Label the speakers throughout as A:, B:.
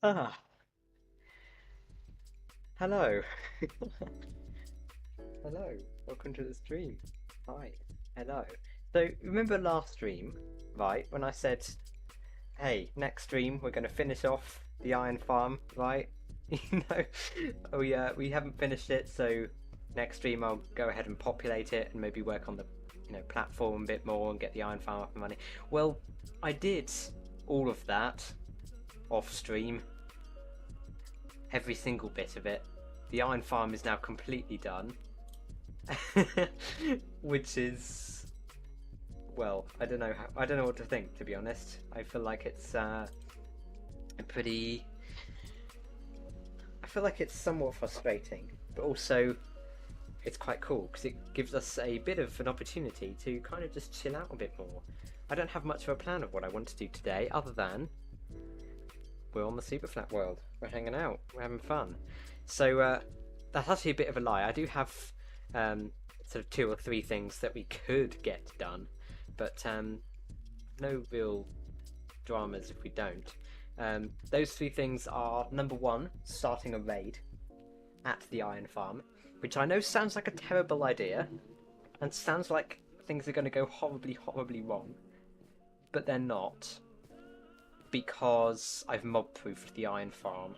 A: Ah, hello. Hello. Welcome to the stream. Hi. Hello. So, remember last stream, right, when I said, hey, next stream we're going to finish off the iron farm, right? You know, we haven't finished it, so next stream I'll go ahead and populate it and maybe work on the, platform a bit more and get the iron farm up and running. Well, I did all of that off stream, every single bit of it. The iron farm is now completely done. Which is, well, I don't know what to think, to be honest. I feel like it's pretty I feel like it's somewhat frustrating, but also it's quite cool because it gives us a bit of an opportunity to kind of just chill out a bit more. I don't have much of a plan of what I want to do today, other than we're on the Superflat world. We're hanging out. We're having fun. So that's actually a bit of a lie. I do have sort of 2 or 3 things that we could get done, but no real dramas if we don't. Those 3 things are: number 1, starting a raid at the iron farm, which I know sounds like a terrible idea and sounds like things are going to go horribly, horribly wrong, but they're not, because I've mob-proofed the iron farm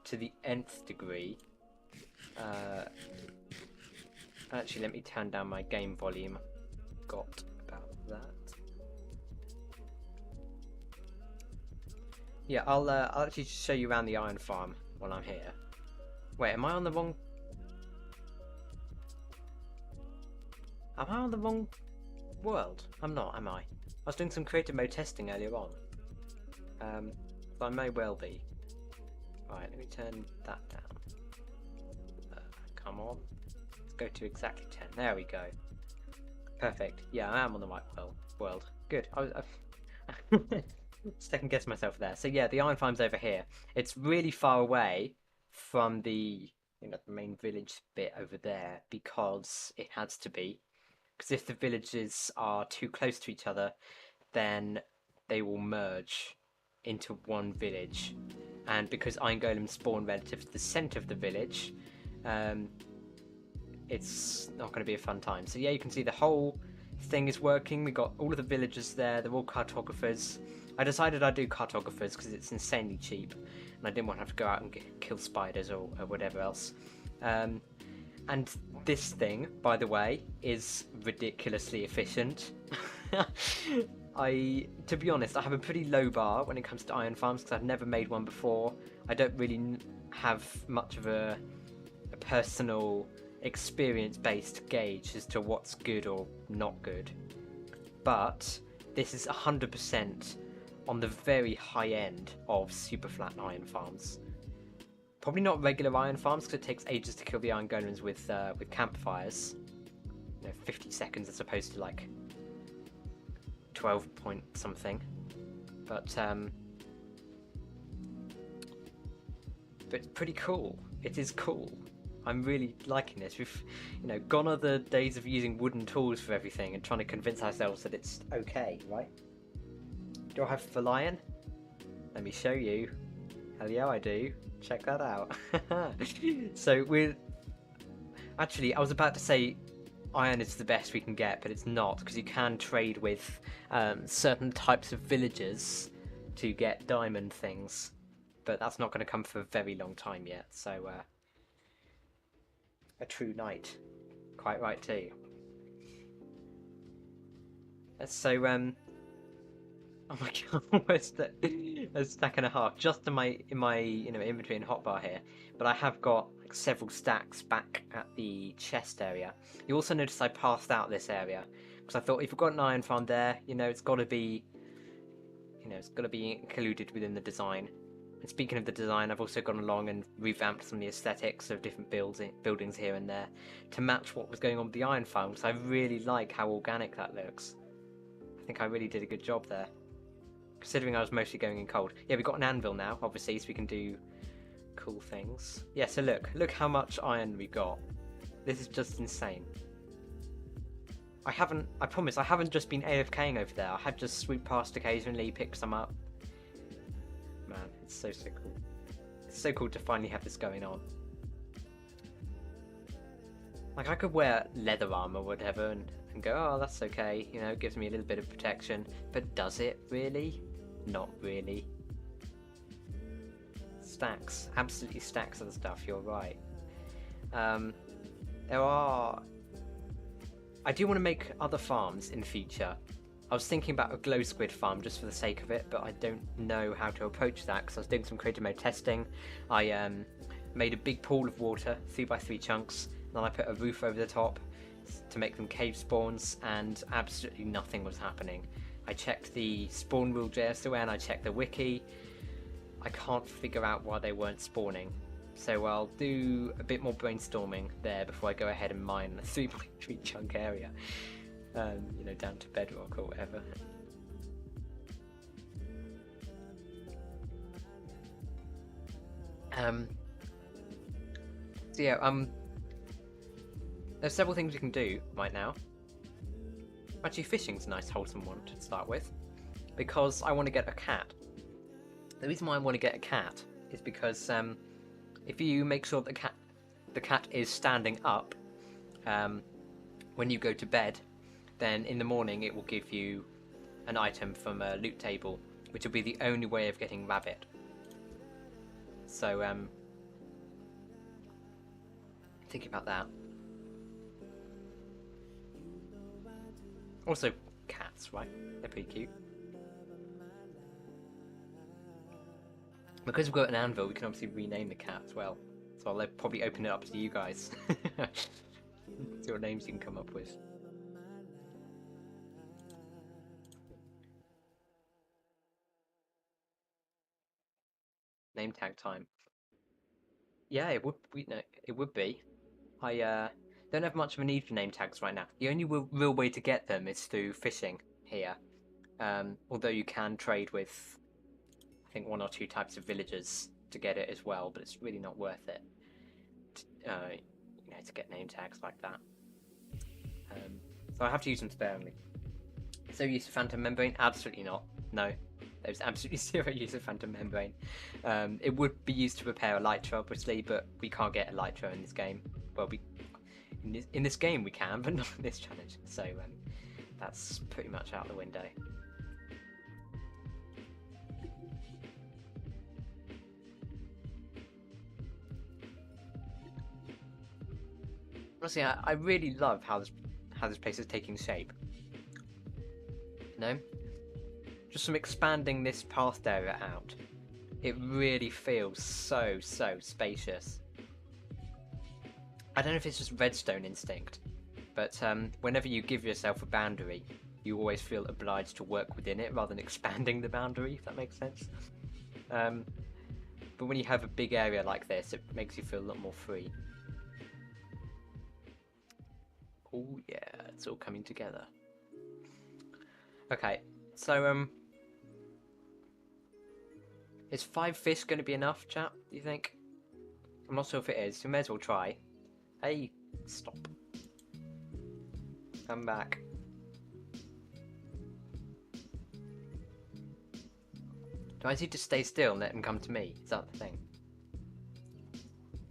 A: to the nth degree. Actually, let me turn down my game volume. Got about that. Yeah, I'll actually just show you around the iron farm while I'm here. Wait, am I on the wrong? Am I on the wrong world? I'm not, am I? I was doing some creative mode testing earlier on. But I may well be. Right, let me turn that down. Come on. Let's go to exactly 10. There we go. Perfect. Yeah, I am on the right world. Good. I second guess myself there. So yeah, the iron farm's over here. It's really far away from the the main village bit over there, because it has to be. Because if the villages are too close to each other, then they will merge into one village. And because iron golems spawn relative to the centre of the village, it's not going to be a fun time. So yeah, you can see the whole thing is working. We got all of the villagers there. They're all cartographers. I decided I'd do cartographers because it's insanely cheap, and I didn't want to have to go out and kill spiders or whatever else. And this thing, by the way, is ridiculously efficient. To be honest, I have a pretty low bar when it comes to iron farms because I've never made one before. I don't really have much of a personal experience-based gauge as to what's good or not good. But this is 100% on the very high end of Superflat iron farms. Probably not regular iron farms because it takes ages to kill the iron golems with campfires. 50 seconds as opposed to like 12 point something. But pretty cool. It is cool. I'm really liking this. We've, gone are the days of using wooden tools for everything and trying to convince ourselves that it's okay, right? Do I have full iron? Let me show you. Hell yeah, I do. Check that out. So actually, I was about to say iron is the best we can get, but it's not, because you can trade with certain types of villagers to get diamond things, but that's not going to come for a very long time yet. So a true knight, quite right too. So oh my god, almost a stack and a half just in my inventory and hotbar here. But I have got like several stacks back at the chest area. You also notice I passed out this area because I thought if you've got an iron farm there, it's got to be, it's got to be included within the design. And speaking of the design, I've also gone along and revamped some of the aesthetics of different buildings here and there to match what was going on with the iron farm. Because I really like how organic that looks. I think I really did a good job there, considering I was mostly going in cold. Yeah, we've got an anvil now, obviously, so we can do cool things. Yeah, so look how much iron we got. This is just insane. I promise, I haven't just been AFKing over there. I have just swooped past occasionally, picked some up. man. It's so cool. It's so cool to finally have this going on. Like, I could wear leather armor or whatever and go, oh, that's okay, you know, it gives me a little bit of protection. But does it really? Not really. Stacks. Absolutely stacks of the stuff, you're right. There are... I do want to make other farms in the future. I was thinking about a glow squid farm just for the sake of it, but I don't know how to approach that because I was doing some creative mode testing. I made a big pool of water, 3x3 chunks, and then I put a roof over the top to make them cave spawns, and absolutely nothing was happening. I checked the spawn rule JSON, and I checked the wiki. I can't figure out why they weren't spawning. So I'll do a bit more brainstorming there before I go ahead and mine a 3x3 chunk area. You know, down to bedrock or whatever. So yeah, there's several things you can do right now. Actually, fishing's a nice wholesome one to start with, because I want to get a cat. The reason why I want to get a cat is because if you make sure the cat is standing up when you go to bed, then in the morning it will give you an item from a loot table, which will be the only way of getting rabbit. So think about that. Also, cats, right? They're pretty cute. Because we've got an anvil, we can obviously rename the cat as well. So I'll probably open it up to you guys. See what names you can come up with. Name tag time. Yeah, it would. No, it would be. I don't have much of a need for name tags right now. The only real way to get them is through fishing here. Although you can trade with, I think, 1 or 2 types of villagers to get it as well, but it's really not worth it. You know, to get name tags like that. So I have to use them sparingly. So use of phantom membrane? Absolutely not. No, there's absolutely 0 use of phantom membrane. It would be used to repair elytra, obviously, but we can't get elytra in this game. Well, in this game we can, but not in this challenge. So that's pretty much out the window. Honestly, I really love how this place is taking shape. You know, just from expanding this past area out, it really feels so spacious. I don't know if it's just redstone instinct, but whenever you give yourself a boundary, you always feel obliged to work within it rather than expanding the boundary, if that makes sense. But when you have a big area like this, it makes you feel a lot more free. Oh yeah, it's all coming together. Okay, so is 5 fish going to be enough, chap, do you think? I'm not sure if it is, we may as well try. Hey, stop. Come back. Do I need to stay still and let him come to me? Is that the thing?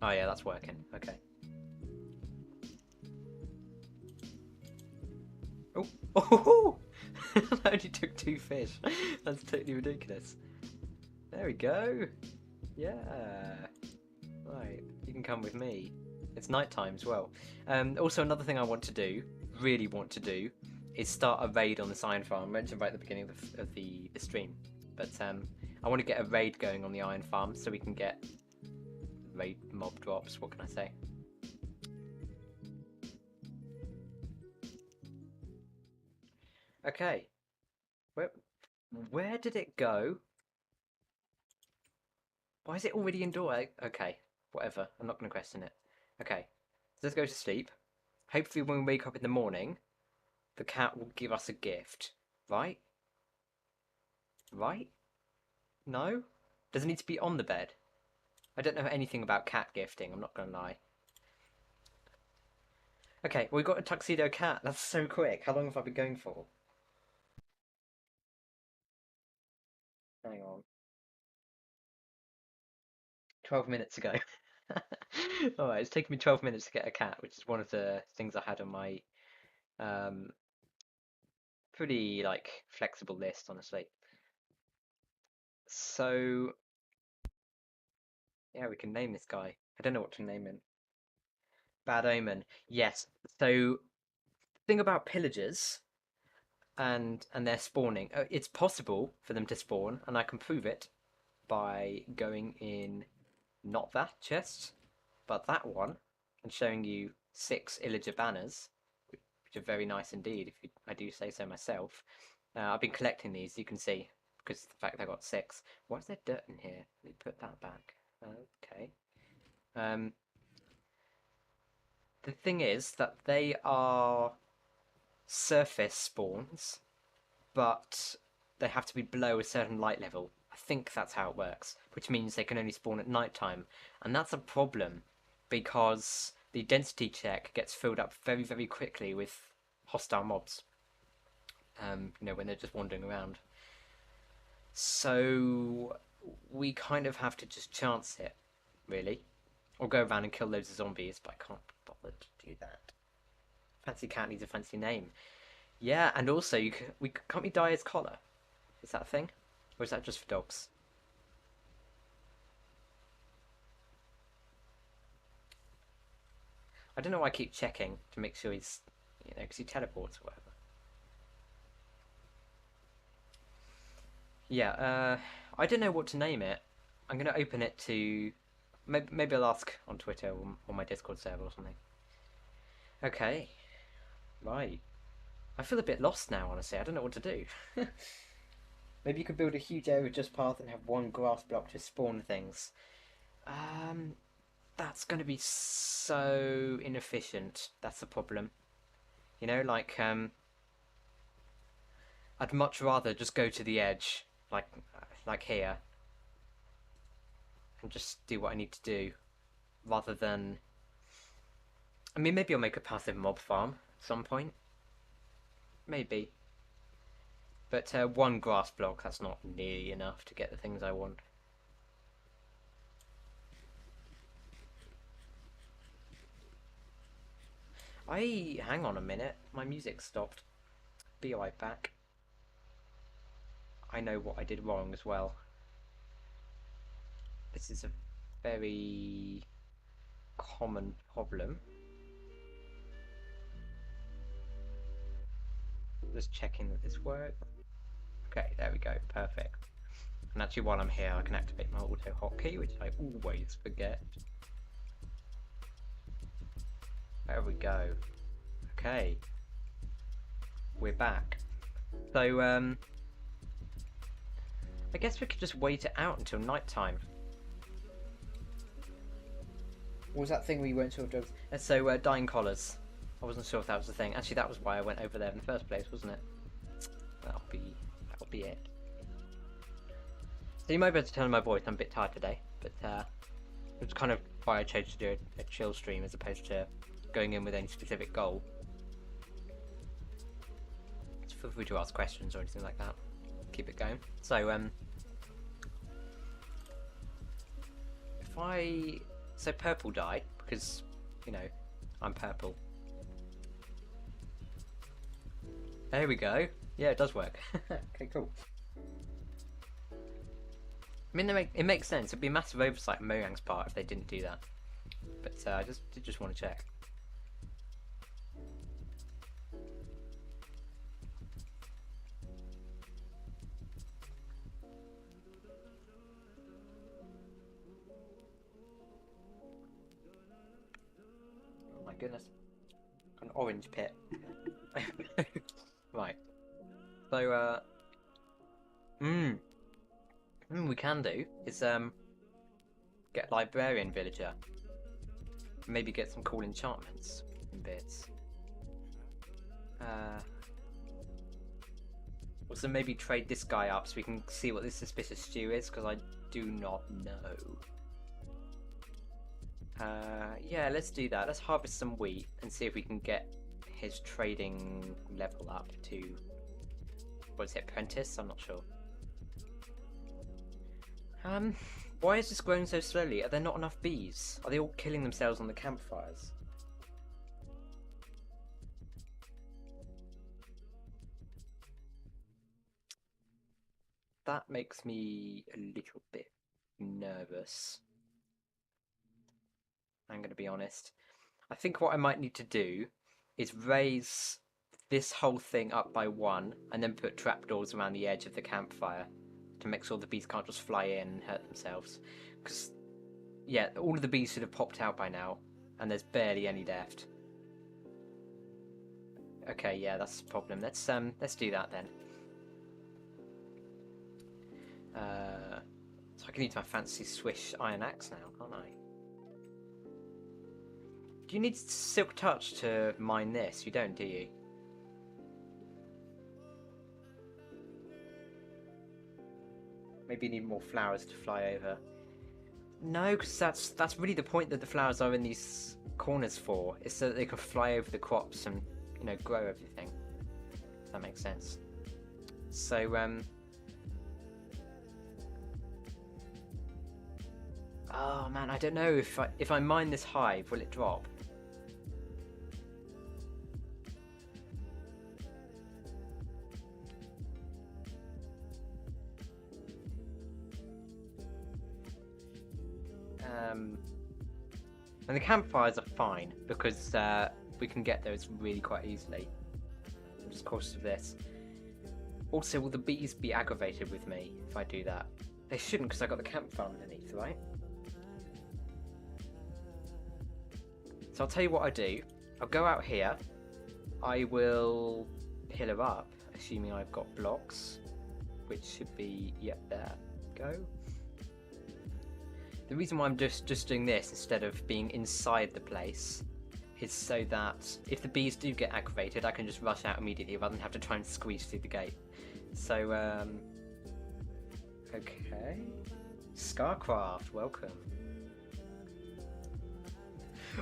A: Oh yeah, that's working. Okay. Oh! Oh! I only took 2 fish. That's totally ridiculous. There we go. Yeah. Right, you can come with me. It's night time as well. Also, another thing I want to do, really want to do, is start a raid on this iron farm. I mentioned right at the beginning of the stream, but I want to get a raid going on the iron farm so we can get raid mob drops. What can I say? Okay. Where did it go? Why is it already indoor? Okay, whatever. I'm not going to question it. Okay, so let's go to sleep. Hopefully when we wake up in the morning, the cat will give us a gift. Right? Right? No? Does it need to be on the bed? I don't know anything about cat gifting, I'm not going to lie. Okay, we got a tuxedo cat. That's so quick. How long have I been going for? Hang on. 12 minutes ago. Alright, it's taken me 12 minutes to get a cat, which is one of the things I had on my um, pretty like flexible list, honestly. So yeah, we can name this guy. I don't know what to name him. Bad Omen. Yes. So thing about pillagers and their spawning, it's possible for them to spawn, and I can prove it by going in not that chest, but that one, and showing you 6 Illager banners, which are very nice indeed, if I do say so myself. I've been collecting these, you can see, because of the fact I got 6. Why is there dirt in here? Let me put that back. Okay. Um, the thing is that they are surface spawns, but they have to be below a certain light level. I think that's how it works, which means they can only spawn at night time, and that's a problem because the density check gets filled up very, very quickly with hostile mobs. When they're just wandering around. So we kind of have to just chance it, really, or go around and kill loads of zombies. But I can't be bothered to do that. Fancy cat needs a fancy name. Yeah, and also can't we dye his collar? Is that a thing, or is that just for dogs? I don't know why I keep checking to make sure he's, because he teleports or whatever. Yeah, I don't know what to name it. I'm gonna open it to, maybe I'll ask on Twitter or my Discord server or something. Okay, right. I feel a bit lost now, honestly. I don't know what to do. Maybe you could build a huge area just path and have one grass block to spawn things. Um, that's going to be so inefficient. That's the problem. I'd much rather just go to the edge, like here, and just do what I need to do, rather than. I mean, maybe I'll make a passive mob farm at some point. Maybe. But one grass block, that's not nearly enough to get the things I want. Hang on a minute, my music stopped. Be right back. I know what I did wrong as well. This is a very common problem. Just checking that this works. Okay, there we go, perfect. And actually while I'm here I can activate my auto hotkey, which I always forget. There we go. Okay. We're back. So, I guess we could just wait it out until night time. What was that thing we weren't sure of drugs? So, dying collars. I wasn't sure if that was the thing. Actually, that was why I went over there in the first place, wasn't it? That'll be it. So you might be able to tell in my voice I'm a bit tired today, but it's kind of why I chose to do a chill stream as opposed to going in with any specific goal. So feel free to ask questions or anything like that. Keep it going. So so purple dye, because I'm purple. There we go. Yeah, it does work. Okay, cool. I mean, it makes sense. It'd be a massive oversight on Mojang's part if they didn't do that. But I just want to check. Oh my goodness. An orange pit. Right. So, we can do is get librarian villager. Maybe get some cool enchantments and bits. Also maybe trade this guy up so we can see what this suspicious stew is, because I do not know. Yeah, let's do that. Let's harvest some wheat and see if we can get his trading level up to, what is it, apprentice? I'm not sure. Why is this growing so slowly? Are there not enough bees? Are they all killing themselves on the campfires? That makes me a little bit nervous. I'm going to be honest. I think what I might need to do is raise this whole thing up by one and then put trapdoors around the edge of the campfire to make sure the bees can't just fly in and hurt themselves. Because, yeah, all of the bees should have popped out by now and there's barely any left. Okay, yeah, that's the problem. Let's do that then. So I can use my fancy swish iron axe now, can't I? Do you need silk touch to mine this? You don't, do you? Maybe you need more flowers to fly over. No, because that's really the point that the flowers are in these corners for. Is so that they can fly over the crops and, you know, grow everything. If that makes sense. So, oh man, I don't know if I mine this hive, will it drop? And the campfires are fine because we can get those really quite easily. Just cautious of this. Also, will the bees be aggravated with me if I do that? They shouldn't because I got the campfire underneath, right? So I'll tell you what I do. I'll go out here. I will pillar up, assuming I've got blocks, which should be, yep, there. Go. The reason why I'm just doing this instead of being inside the place is so that if the bees do get aggravated, I can just rush out immediately rather than have to try and squeeze through the gate. So, okay. Scarcraft, welcome.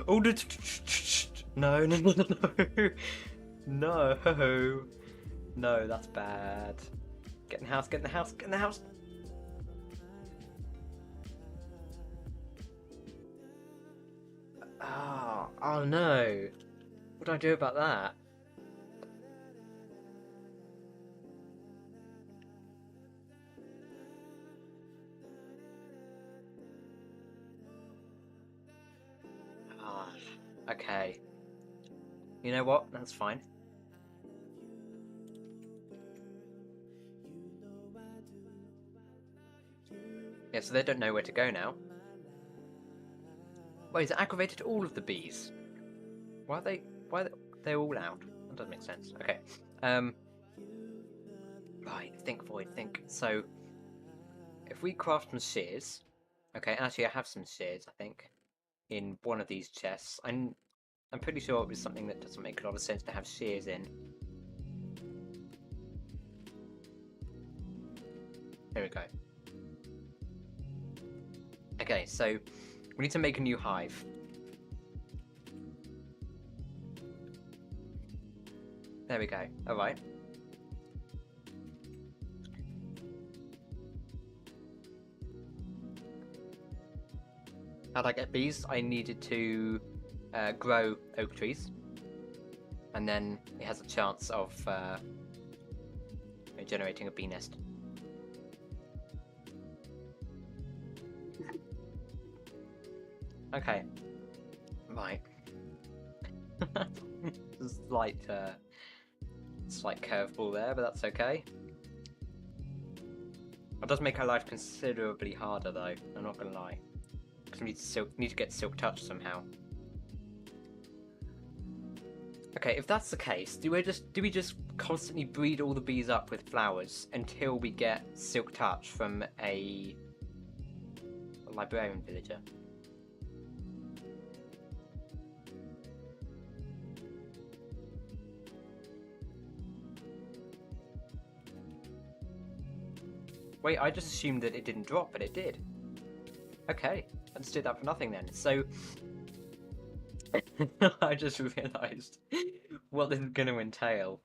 A: Oh, no, no, no, no, no. No. No, that's bad. Get in the house, get in the house, get in the house. Oh no. What do I do about that? Ah, okay. You know what? That's fine. Yeah, so they don't know where to go now. Wait, is it aggravated all of the bees? Why are they all out? That doesn't make sense. Okay. Right, think, Void, think. So, if we craft some shears... Okay, actually I have some shears, I think, in one of these chests. I'm pretty sure it was something that doesn't make a lot of sense to have shears in. Here we go. Okay, so we need to make a new hive. There we go. Alright. How'd I get bees? I needed to grow oak trees. And then it has a chance of generating a bee nest. Okay. Right. Slight curveball there, but that's okay. It does make our life considerably harder, though. I'm not gonna lie. Because we need to get silk touch somehow. Okay, if that's the case, do we just constantly breed all the bees up with flowers until we get silk touch from a librarian villager? Wait, I just assumed that it didn't drop, but it did. Okay, I just did that for nothing then. So, I just realised what this is going to entail.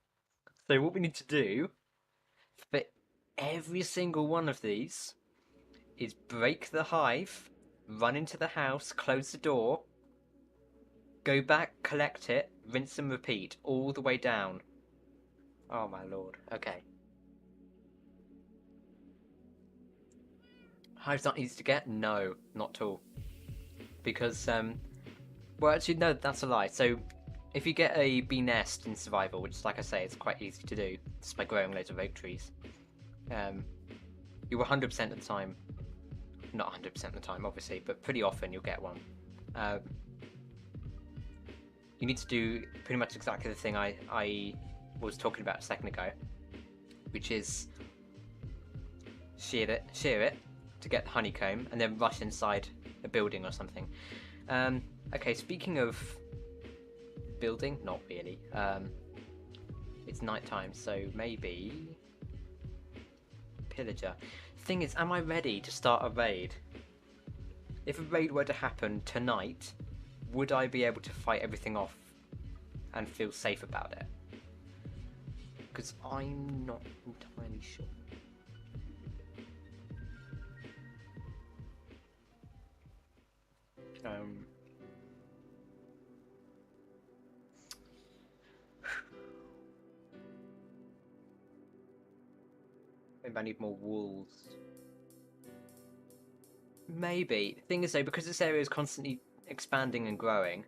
A: So what we need to do for every single one of these is break the hive, run into the house, close the door, go back, collect it, rinse and repeat all the way down. Oh my lord. Okay. Hive's not easy to get? No, not at all. Because, well, actually, no, that's a lie. So, if you get a bee nest in survival, which, like I say, it's quite easy to do, just by growing loads of oak trees, you 100% of the time, not 100% of the time, obviously, but pretty often you'll get one. You need to do pretty much exactly the thing I was talking about a second ago, which is shear it to get the honeycomb, and then rush inside a building or something. Okay, speaking of building, not really. It's nighttime, so maybe pillager. Thing is, am I ready to start a raid? If a raid were to happen tonight, would I be able to fight everything off and feel safe about it? Because I'm not entirely sure. Maybe I need more walls. Maybe. The thing is though, because this area is constantly expanding and growing,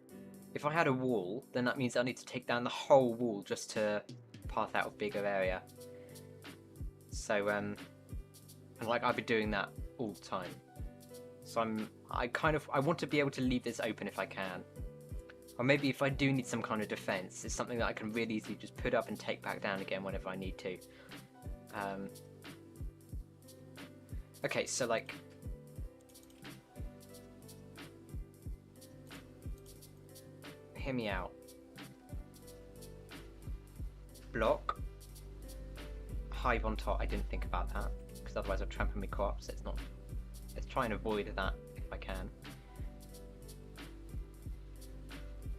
A: if I had a wall, then that means I need to take down the whole wall just to path out a bigger area. So, and like I've been doing that all the time. So I want to be able to leave this open if I can. Or maybe if I do need some kind of defense, it's something that I can really easily just put up and take back down again whenever I need to. Okay, so like, hear me out. Block. Hive on top. I didn't think about that, because otherwise I'd trample my crops. Let's try and avoid that if I can.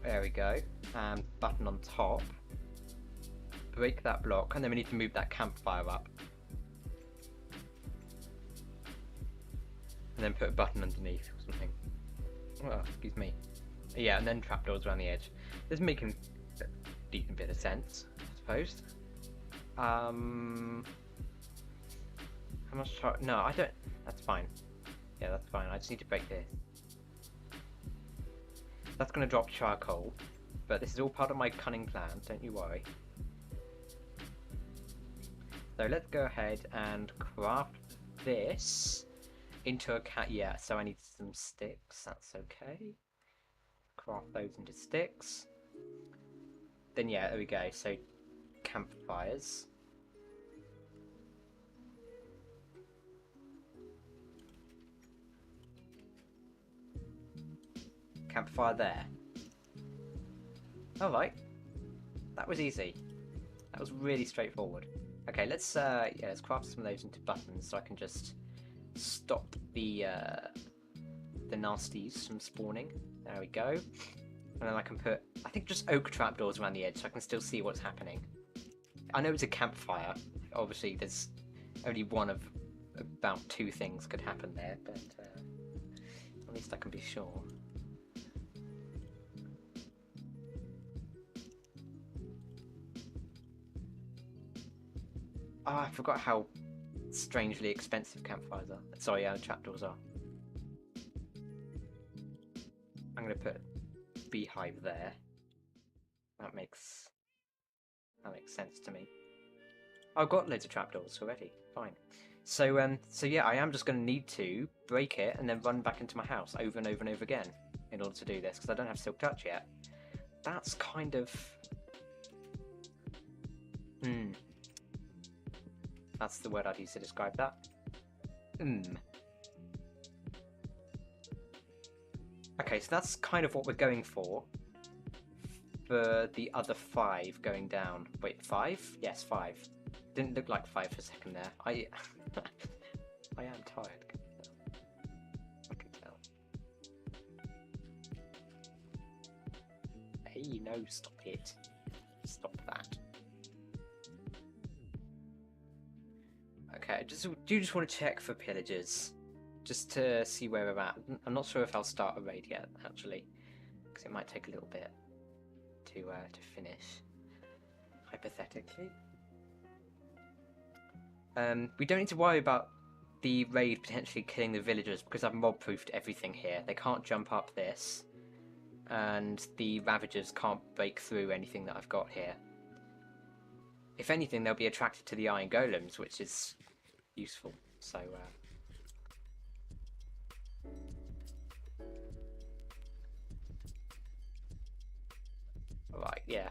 A: There we go. And button on top. Break that block, and then we need to move that campfire up. And then put a button underneath or something. Oh, excuse me. Yeah, and then trapdoors around the edge. This is making a decent bit of sense, I suppose. How much no, I don't. That's fine. Yeah, that's fine. I just need to break this. That's going to drop charcoal, but this is all part of my cunning plan, don't you worry. So let's go ahead and craft this into a cat. Yeah, so I need some sticks, that's okay. Craft those into sticks. Then yeah, there we go. So campfires. Campfire there. Alright. That was easy. That was really straightforward. Okay, let's craft some of those into buttons so I can just stop the nasties from spawning. There we go. And then I can put, I think, just oak trapdoors around the edge so I can still see what's happening. I know it's a campfire. Obviously, there's only one of about two things could happen there, but at least I can be sure. Oh, I forgot how strangely expensive campfires are. Sorry, trapdoors are. I'm going to put beehive there. That makes sense to me. I've got loads of trapdoors already. Fine. So yeah, I am just going to need to break it and then run back into my house over and over and over again in order to do this, because I don't have Silk Touch yet. That's kind of... That's the word I'd use to describe that. Okay, so that's kind of what we're going for the other 5 going down. Wait, 5? Yes, 5. Didn't look like 5 for a second there. I am tired. I can tell. Hey, no, stop it. Stop that. Okay, do you just want to check for pillagers? just to see where we're at. I'm not sure if I'll start a raid yet, actually, because it might take a little bit to finish, hypothetically. We don't need to worry about the raid potentially killing the villagers, because I've mob-proofed everything here. They can't jump up this, and the ravagers can't break through anything that I've got here. If anything, they'll be attracted to the iron golems, which is useful. So, right, yeah.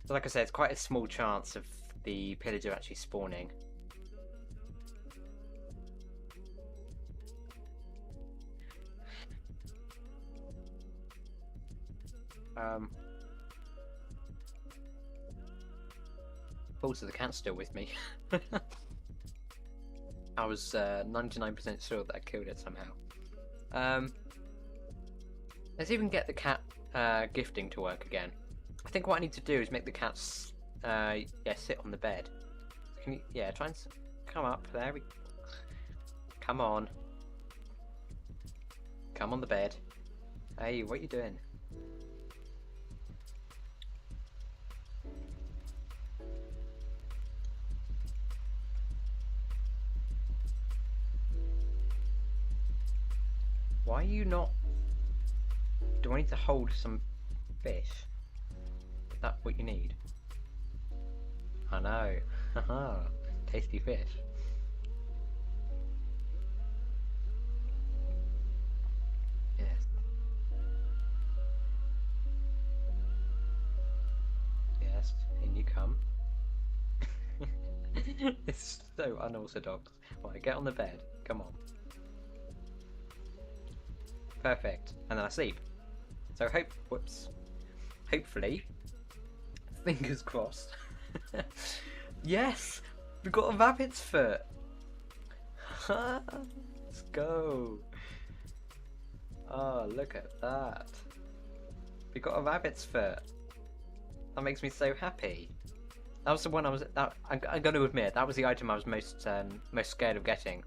A: So like I said, it's quite a small chance of the pillager actually spawning. Also, the cat's still with me. I was 99% sure that I killed it somehow. Let's even get the cat gifting to work again. I think what I need to do is make the cats sit on the bed. Can you, try and come up. There we come on. Come on the bed. Hey, what are you doing? Why are you not... Do I need to hold some fish? Is that what you need? I know. Haha. Tasty fish. Yes. Yes, in you come. It's so unorthodox. Right, get on the bed. Come on. Perfect. And then I sleep. So hopefully, fingers crossed. Yes! We got a rabbit's foot! Let's go! Oh, look at that. We got a rabbit's foot. That makes me so happy. That was the one I got to admit, that was the item I was most scared of getting.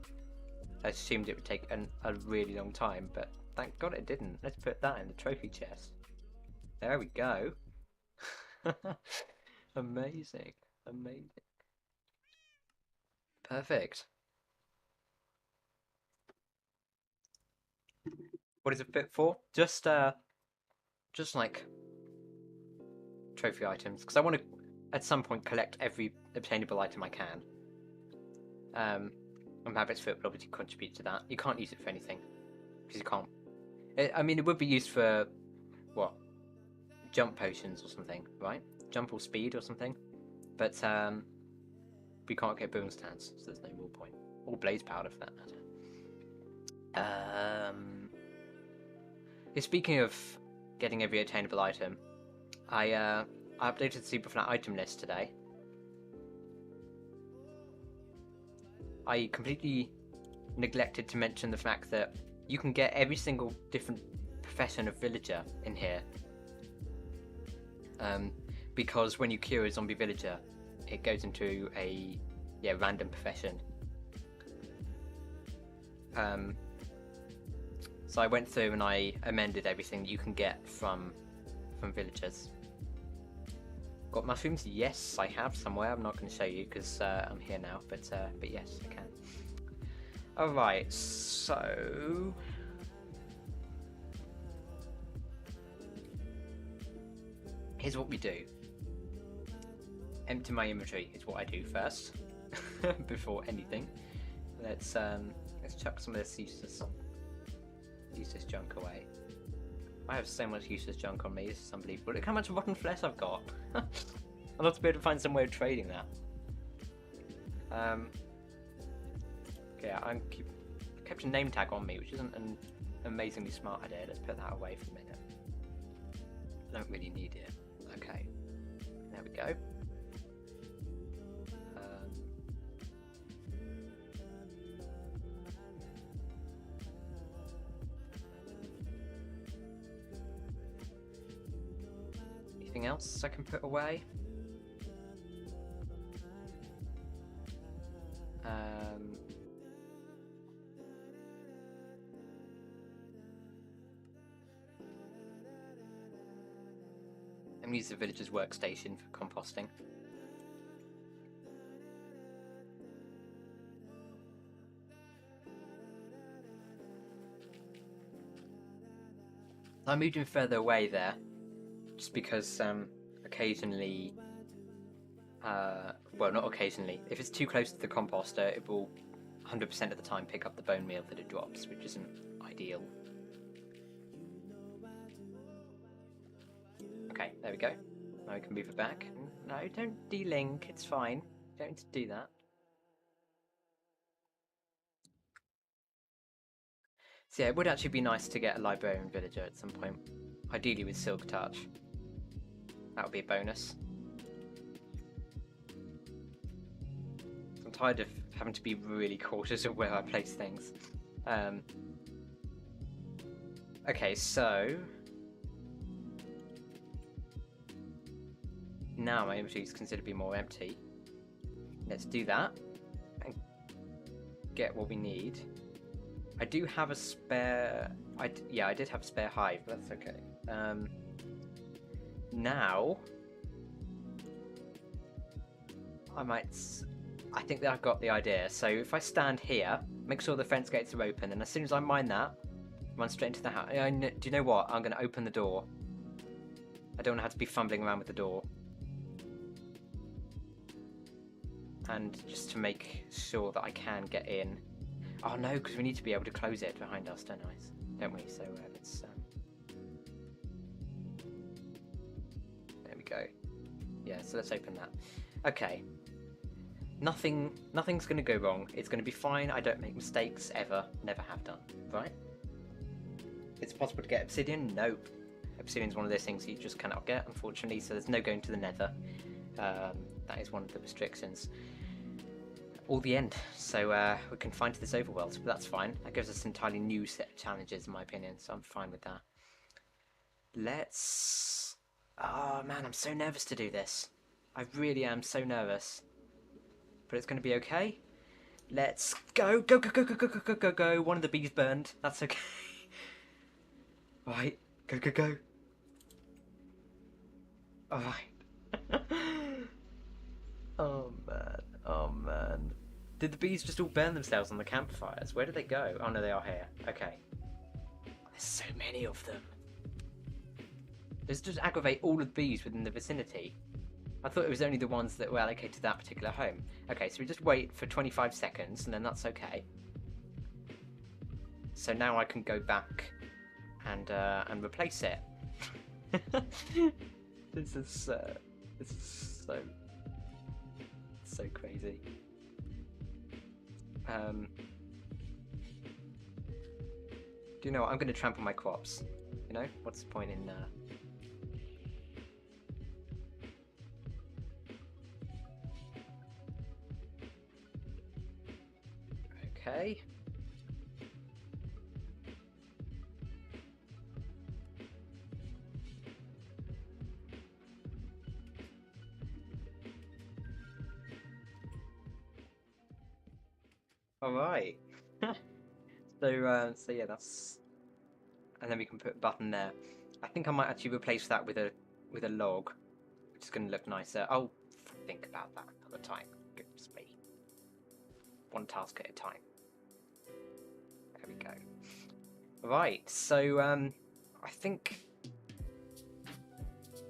A: I assumed it would take a really long time, but thank God it didn't. Let's put that in the trophy chest. There we go. Amazing. Amazing. Perfect. What is it fit for? Just like trophy items, because I want to at some point collect every obtainable item I can. And Rabbit's Foot will obviously contribute to that. You can't use it for anything because you can't. I mean, it would be used for what? Jump potions or something, right? Jump or speed or something. But we can't get boom stands, so there's no more point. Or blaze powder for that matter. Speaking of getting every attainable item, I updated the Superflat item list today. I completely neglected to mention the fact that you can get every single different profession of villager in here. Because when you cure a zombie villager, it goes into a random profession. So I went through and I amended everything that you can get from villagers. Got mushrooms? Yes, I have somewhere. I'm not going to show you because I'm here now, but yes, I can. Alright, so... here's what we do. Empty my inventory is what I do first, before anything. Let's chuck some of this useless junk away. I have so much useless junk on me, this is unbelievable. Look how much rotten flesh I've got. I'd love to be able to find some way of trading that. Okay, I kept a name tag on me, which isn't an amazingly smart idea. Let's put that away for a minute. I don't really need it. Okay, there we go. Anything else I can put away? Um, I'm gonna use the villager's workstation for composting. I moved him further away there, just because occasionally, well, not occasionally, if it's too close to the composter, it will 100% of the time pick up the bone meal that it drops, which isn't ideal. Okay, there we go. Now we can move it back. No, don't de-link, it's fine. You don't need to do that. So yeah, it would actually be nice to get a librarian villager at some point. Ideally with Silk Touch. That would be a bonus. I'm tired of having to be really cautious of where I place things. Okay, so... now my inventory is considered to be more empty. Let's do that. And get what we need. I do have a spare... yeah, I did have a spare hive, but that's okay. Now... I think that I've got the idea. So if I stand here, make sure the fence gates are open, and as soon as I mine that, run straight into the house. Do you know what? I'm going to open the door. I don't want to have to be fumbling around with the door. And just to make sure that I can get in. Oh no, because we need to be able to close it behind us, don't we? So let's... there we go. Yeah, so let's open that. Okay. Nothing's going to go wrong. It's going to be fine. I don't make mistakes ever. Never have done. Right? It's possible to get obsidian? Nope. Obsidian's one of those things you just cannot get, unfortunately, so there's no going to the nether. That is one of the restrictions. Or the end. So we can find this overworld, but that's fine. That gives us an entirely new set of challenges, in my opinion, so I'm fine with that. Let's... oh man, I'm so nervous to do this. I really am so nervous. But it's going to be okay. Let's go. Go, go, go, go, go, go, go, go, go. One of the bees burned. That's okay. Right. Go, go, go. Alright. Oh man. Oh man. Did the bees just all burn themselves on the campfires? Where did they go? Oh no, they are here. Okay. There's so many of them. Does it just aggravate all of the bees within the vicinity? I thought it was only the ones that were allocated to that particular home. Okay, so we just wait for 25 seconds and then that's okay. So now I can go back and replace it. This is so crazy. Do you know what? I'm going to trample my crops. You know, what's the point in okay. All right. So yeah, that's, and then we can put a button there. I think I might actually replace that with a log, which is going to look nicer. I'll think about that another time. Goodness me. One task at a time. There we go. Right, so I think...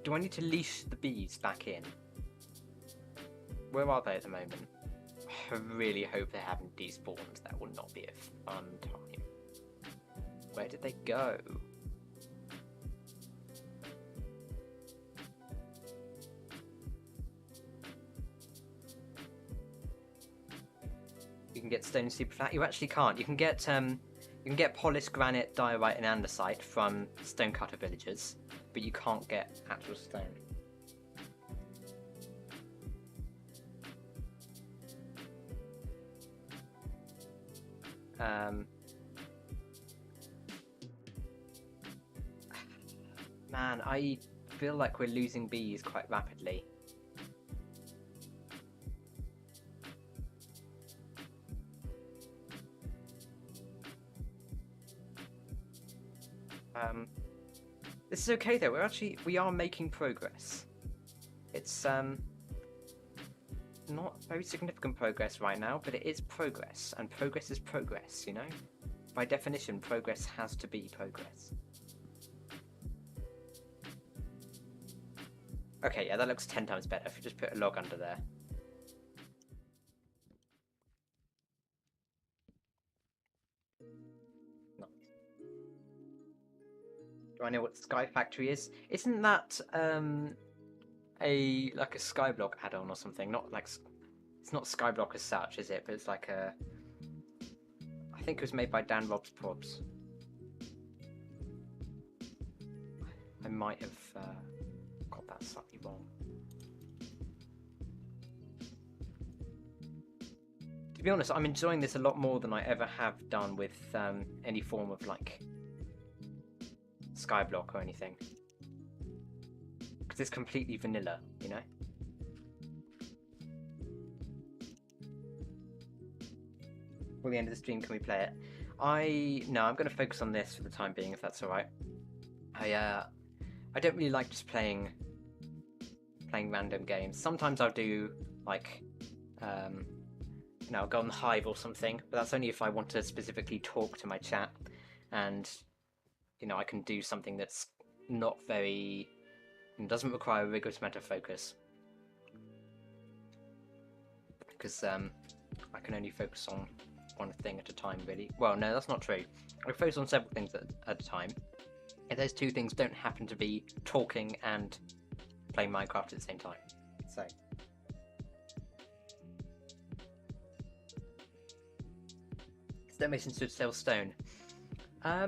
A: do I need to leash the bees back in? Where are they at the moment? I really hope they haven't despawned. That will not be a fun time. Where did they go? You can get stone superflat. You actually can't. You can get polished granite, diorite, and andesite from stonecutter villagers, but you can't get actual stone. Man, I feel like we're losing bees quite rapidly. This is okay though. We are making progress. It's not very significant progress right now, but it is progress, and progress is progress, you know? By definition, progress has to be progress. Okay, yeah, that looks 10 times better if we just put a log under there. Nice. Do I know what Sky Factory is? Isn't that a Skyblock add-on or something? Not like it's not Skyblock as such, is it? But it's like a. I think it was made by Dan Rob's Probs. I might have got that slightly wrong. To be honest, I'm enjoying this a lot more than I ever have done with any form of like Skyblock or anything. Because it's completely vanilla, you know? Before the end of the stream, can we play it? No, I'm going to focus on this for the time being, if that's alright. I don't really like just playing random games. Sometimes I'll do like I'll go on the Hive or something, but that's only if I want to specifically talk to my chat, and I can do something that's not very doesn't require a rigorous amount of focus, because I can only focus on one thing at a time, really. Well, no, that's not true. I focus on several things at a time. If those two things don't happen to be talking and playing Minecraft at the same time. So. Stonemason should sell stone. I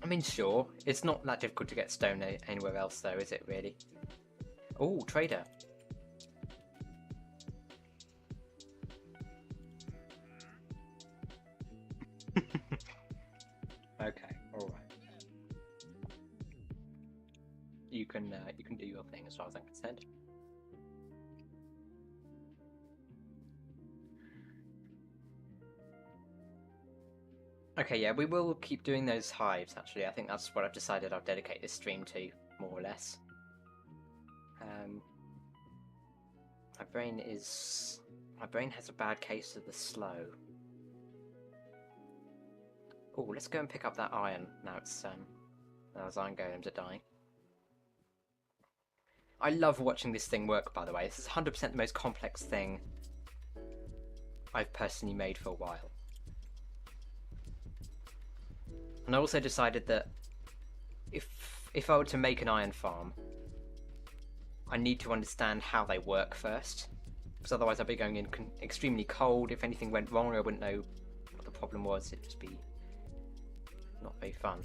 A: mean, sure. It's not that difficult to get stone anywhere else, though, is it, really? Oh, trader. Okay, all right. You can do your thing as far as I'm concerned. Okay, yeah, we will keep doing those hives, actually. I think that's what I've decided I'll dedicate this stream to, more or less. My brain has a bad case of the slow. Oh, let's go and pick up that iron. Now those iron golems are dying. I love watching this thing work, by the way. This is 100% the most complex thing I've personally made for a while. And I also decided that if I were to make an iron farm, I need to understand how they work first, because otherwise I'd be going in extremely cold. If anything went wrong, I wouldn't know what the problem was. It'd just be not very fun.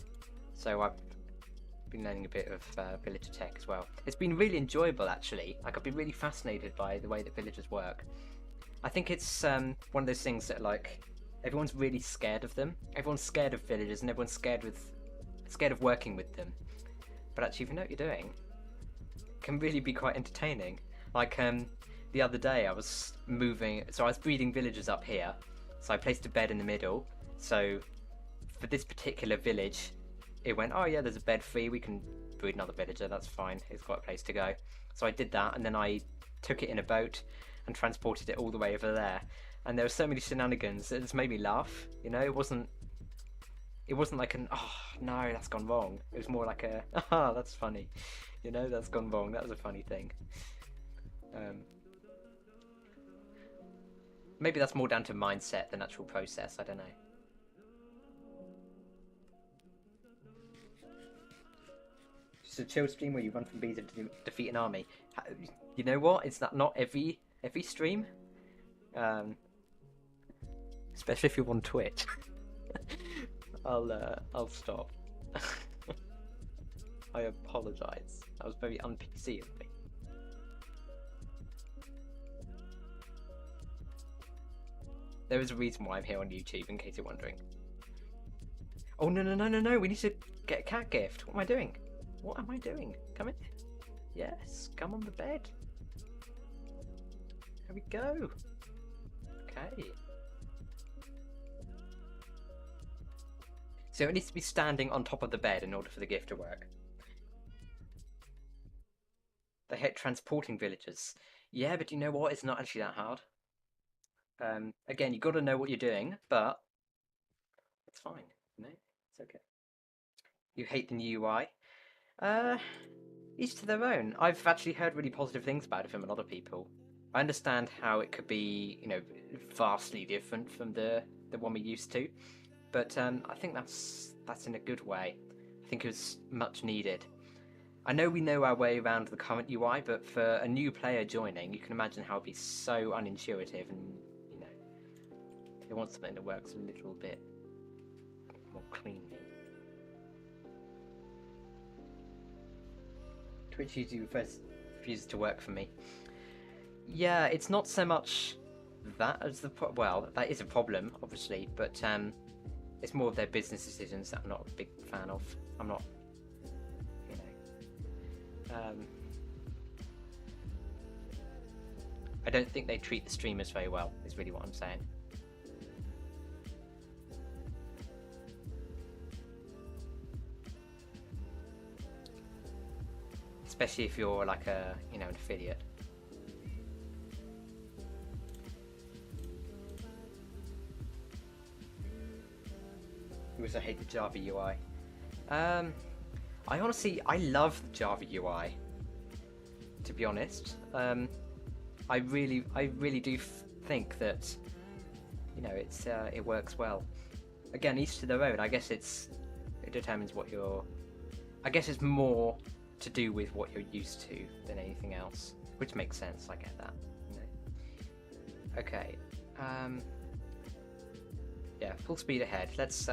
A: So I've been learning a bit of villager tech as well. It's been really enjoyable, actually. Like, I've been really fascinated by the way that villagers work. I think it's one of those things that, like, everyone's really scared of them. Everyone's scared of villagers, and everyone's scared of working with them. But actually, if you know what you're doing, it can really be quite entertaining. Like, the other day I was moving, so I was breeding villagers up here. So I placed a bed in the middle. So for this particular village, it went, oh yeah, there's a bed free, we can breed another villager, that's fine, it's got a place to go. So I did that, and then I took it in a boat and transported it all the way over there. And there were so many shenanigans that just made me laugh. You know, it wasn't like an, oh no, that's gone wrong. It was more like a, ah, that's funny. You know, that's gone wrong. That was a funny thing. Maybe that's more down to mindset than actual process. I don't know. Just a chill stream where you run from bees to defeat an army. You know what? It's not every stream. Especially if you're on Twitch. I'll stop. I apologise. That was very un-PC of me. There is a reason why I'm here on YouTube, in case you're wondering. Oh, no, we need to get a cat gift. What am I doing? What am I doing? Come in. Yes, come on the bed. There we go. Okay. So it needs to be standing on top of the bed in order for the gift to work. They hate transporting villagers. Yeah, but you know what? It's not actually that hard. Again, you've got to know what you're doing, but it's fine. No, it's okay. You hate the new UI? Uh, each to their own. I've actually heard really positive things about it from a lot of people. I understand how it could be, vastly different from the one we used to, but I think that's in a good way. I think it was much needed. I know we know our way around the current UI, but for a new player joining, you can imagine how it'd be so unintuitive, and they want something that works a little bit more cleanly. Twitch usually refuses to work for me. Yeah, it's not so much that as the well, that is a problem, obviously, but it's more of their business decisions that I'm not a big fan of. I'm not, I don't think they treat the streamers very well, is really what I'm saying. Especially if you're like an affiliate. You also hate the Java UI. I love the Java UI. To be honest, I really do think that it works well. Again, each to their own. I guess it determines what you're. I guess it's more to do with what you're used to than anything else, which makes sense. I get that. Okay. Yeah, full speed ahead. Let's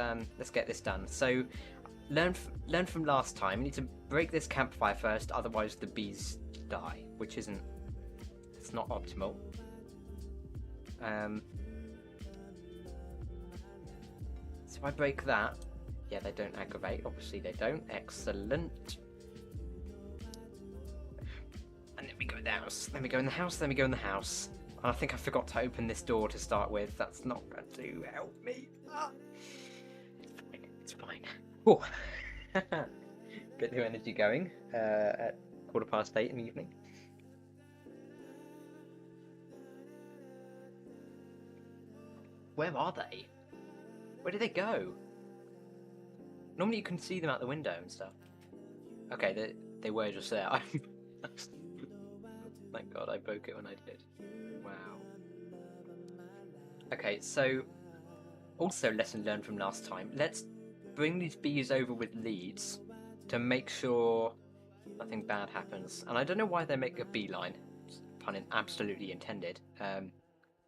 A: get this done. So, learn from last time. We need to break this campfire first, otherwise the bees die, which it's not optimal. So if I break that, yeah, they don't aggravate. Obviously, they don't. Excellent. And then we go in the house. Then we go in the house. Then we go in the house. And I think I forgot to open this door to start with. That's not going to help me. Ah. It's fine. Oh, bit of energy going at 8:15 in the evening. Where are they? Where did they go? Normally you can see them out the window and stuff. Okay, they were just there. Thank God I broke it when I did. Wow. Okay, so also lesson learned from last time. Let's bring these bees over with leads to make sure nothing bad happens. And I don't know why they make a beeline, pun absolutely intended,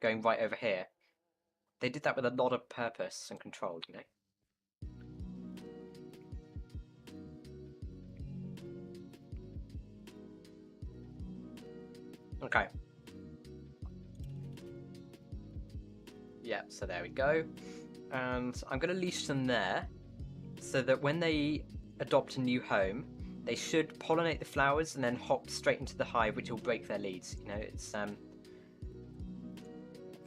A: going right over here. They did that with a lot of purpose and control, Okay. Yeah, so there we go. And I'm going to leash them there so that when they adopt a new home, they should pollinate the flowers and then hop straight into the hive, which will break their leads. It's I feel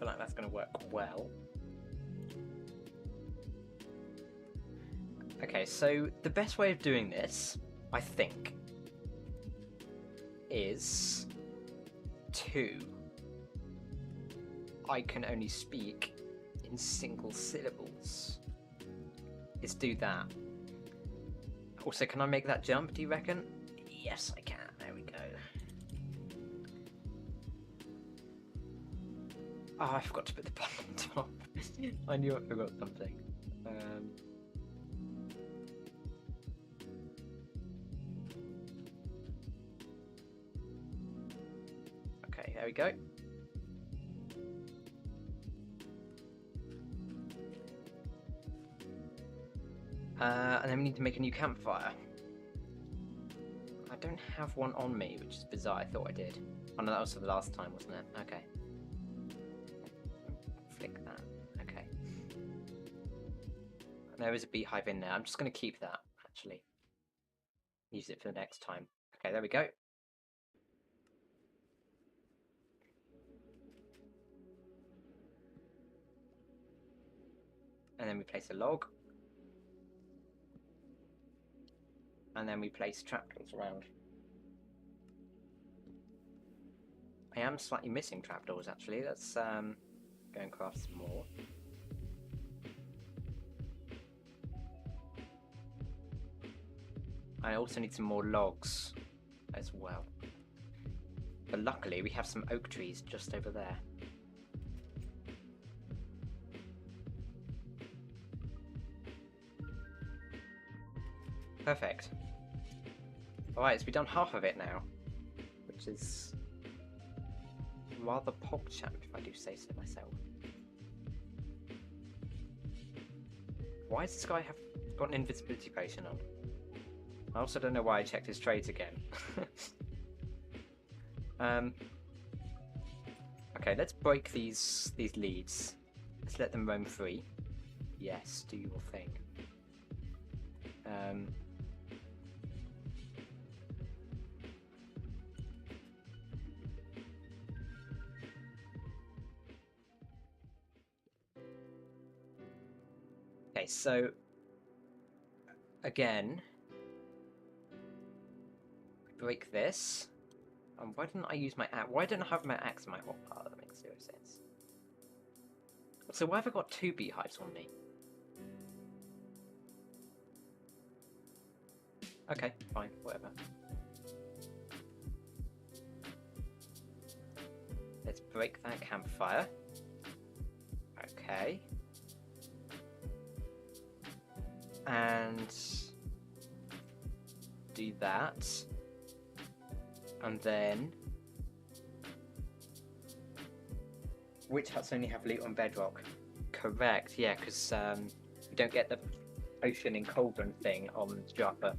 A: like that's going to work well. Okay, so the best way of doing this, I think, is I can only speak in single syllables. Let's do that. Also, can I make that jump, do you reckon? Yes, I can. There we go. Oh, I forgot to put the button on top. I knew I forgot something. Okay, there we go. And then we need to make a new campfire. I don't have one on me, which is bizarre. I thought I did. Oh no, that was for the last time, wasn't it? Okay. Flick that. Okay. There is a beehive in there. I'm just going to keep that, actually. Use it for the next time. Okay, there we go. And then we place a log. and then we place trapdoors around. I am slightly missing trapdoors actually. Let's go and craft some more. I also need some more logs as well. But luckily we have some oak trees just over there. Perfect. Alright, so we've done half of it now, which is rather pogchamp if I do say so myself. Why does this guy have got an invisibility potion on? I also don't know why I checked his trades again. Okay, let's break these leads. Let's let them roam free. Yes, do your thing. Okay, so again, break this. Why didn't I use my axe? Why didn't I have my axe in my hotbar? That makes 0 sense. So why have I got 2 beehives on me? Okay, fine, whatever. Let's break that campfire. Okay. And do that. And then witch huts only have loot on bedrock. Correct, yeah, because you don't get the ocean in cauldron thing on Jaffa.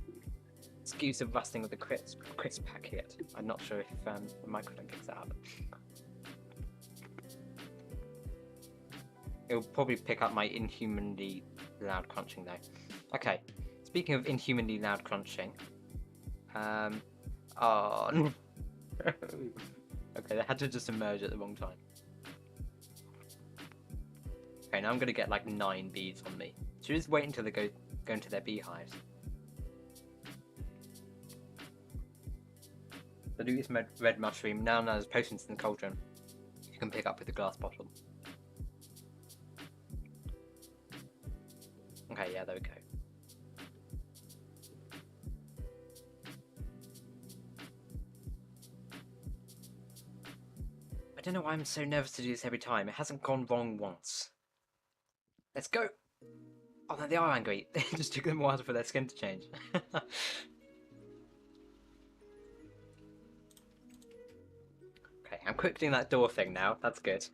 A: Excuse the rusting of the crisp packet. I'm not sure if the microphone picks that up. It'll probably pick up my inhumanly loud crunching though. Okay, speaking of inhumanly loud crunching, oh no. Okay, they had to just emerge at the wrong time. Okay, now I'm gonna get like 9 bees on me. Should we just wait until they go into their beehives? The loot is red mushroom. Now there's potions in the cauldron. You can pick up with the glass bottle. Okay, yeah, there we go. I don't know why I'm so nervous to do this every time. It hasn't gone wrong once. Let's go! Oh no, they are angry. It just took them a while for their skin to change. Okay, I'm quick doing that door thing now. That's good.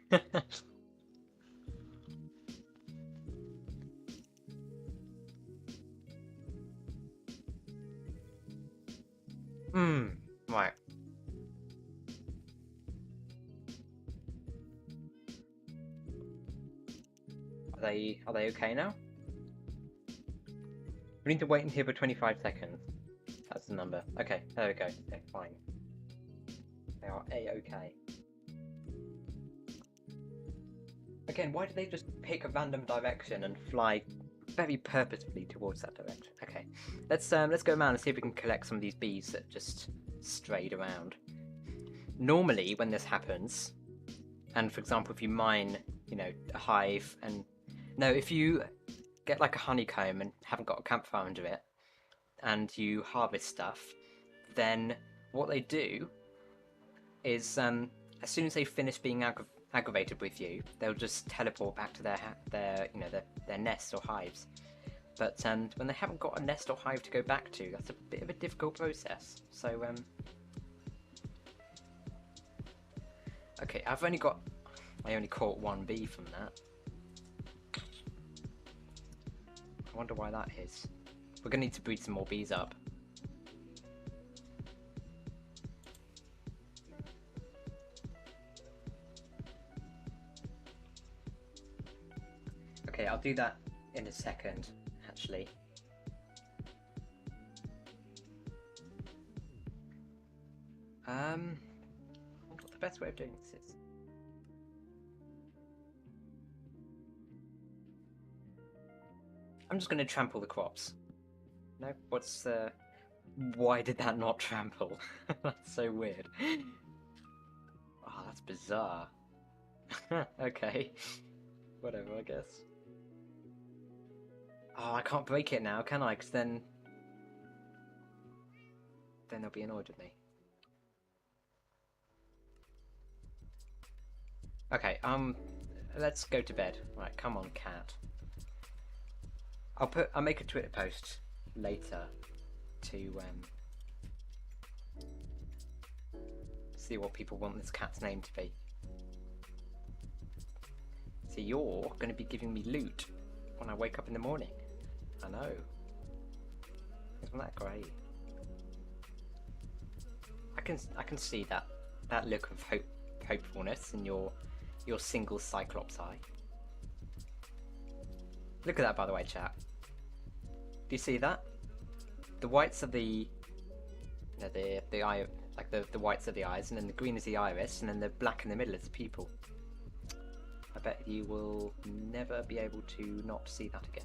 A: Right. Are they okay now? We need to wait in here for 25 seconds. That's the number. Okay, there we go. Okay, fine. They are A-okay. Again, why do they just pick a random direction and fly very purposefully towards that direction? Okay, let's go around and see if we can collect some of these bees that just strayed around. Normally, when this happens, and for example, if you mine, you know, a hive, and no, if you get like a honeycomb and haven't got a campfire under it, and you harvest stuff, then what they do is, as soon as they finish being aggravated with you, they'll just teleport back to their nests or hives. But when they haven't got a nest or hive to go back to, that's a bit of a difficult process. So okay, I only caught 1 bee from that. I wonder why that is. We're gonna need to breed some more bees up. Okay, I'll do that in a second, actually. I wonder what the best way of doing this is. I'm just going to trample the crops. No, Why did that not trample? That's so weird. Oh, that's bizarre. Okay. Whatever, I guess. Oh, I can't break it now, can I? Because then they'll be annoyed with me. Okay, let's go to bed. Right, come on, cat. I'll make a Twitter post later to see what people want this cat's name to be. So you're going to be giving me loot when I wake up in the morning. I know. Isn't that great? I can see that look of hopefulness in your single Cyclops eye. Look at that, by the way, chat. Do you see that? The whites are the eye, like the whites are the eyes, and then the green is the iris, and then the black in the middle is the pupil. I bet you will never be able to not see that again.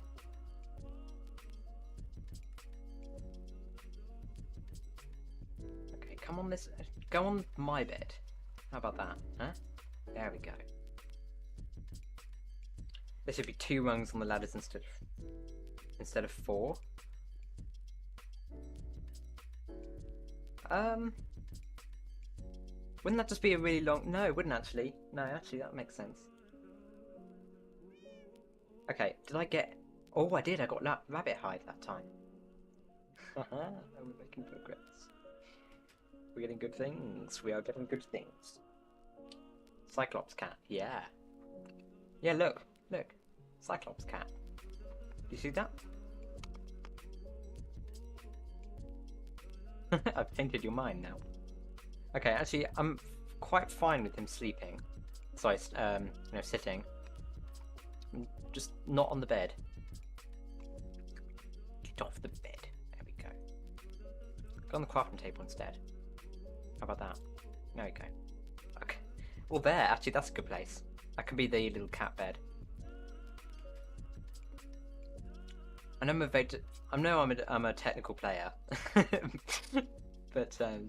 A: Okay, come on go on my bed. How about that, huh? There we go. There should be 2 rungs on the ladders instead of 4. Wouldn't that just be a really long... No, it wouldn't actually. No, actually, that makes sense. Okay, did I get... Oh, I did. I got rabbit hide that time. Haha, we're making progress. We're getting good things. We are getting good things. Cyclops cat. Yeah. Yeah, look. Look. Cyclops cat. Do you see that? I've tainted your mind now. Okay, actually, I'm quite fine with him sleeping. So sitting. Just not on the bed. Get off the bed. There we go. Go on the crafting table instead. How about that? There we go. Okay. Well, there. Actually, that's a good place. That can be the little cat bed. I know I'm a technical player, but I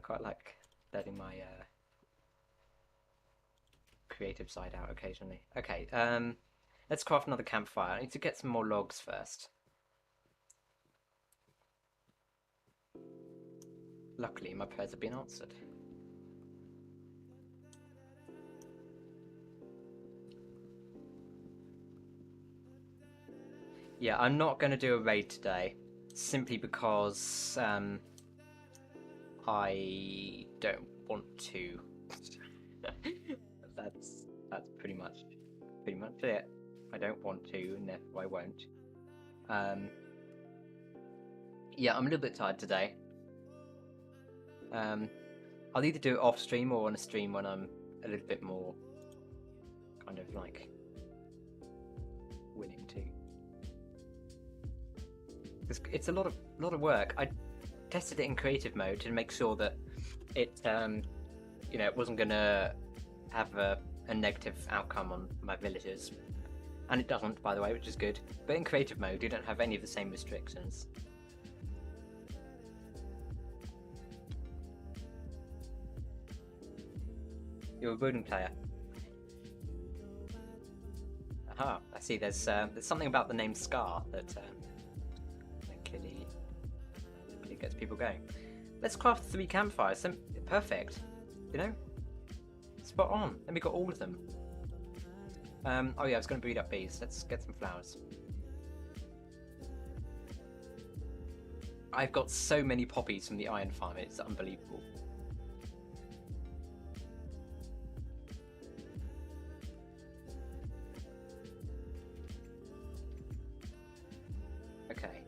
A: quite like letting my creative side out occasionally. Okay, let's craft another campfire. I need to get some more logs first. Luckily, my prayers have been answered. Yeah, I'm not going to do a raid today, simply because I don't want to. That's pretty much it. I don't want to, and therefore I won't. Yeah, I'm a little bit tired today. I'll either do it off stream or on a stream when I'm a little bit more kind of like willing to. It's a lot of work. I tested it in creative mode to make sure that it it wasn't gonna have a negative outcome on my villagers, and it doesn't, by the way, which is good. But in creative mode, you don't have any of the same restrictions. You're a wooden player. Aha! I see. There's something about the name Scar that clearly gets people going. Let's craft 3 campfires. Perfect. Spot on. And we got all of them. Oh yeah, I was going to breed up bees. Let's get some flowers. I've got so many poppies from the iron farm. It's unbelievable. Okay.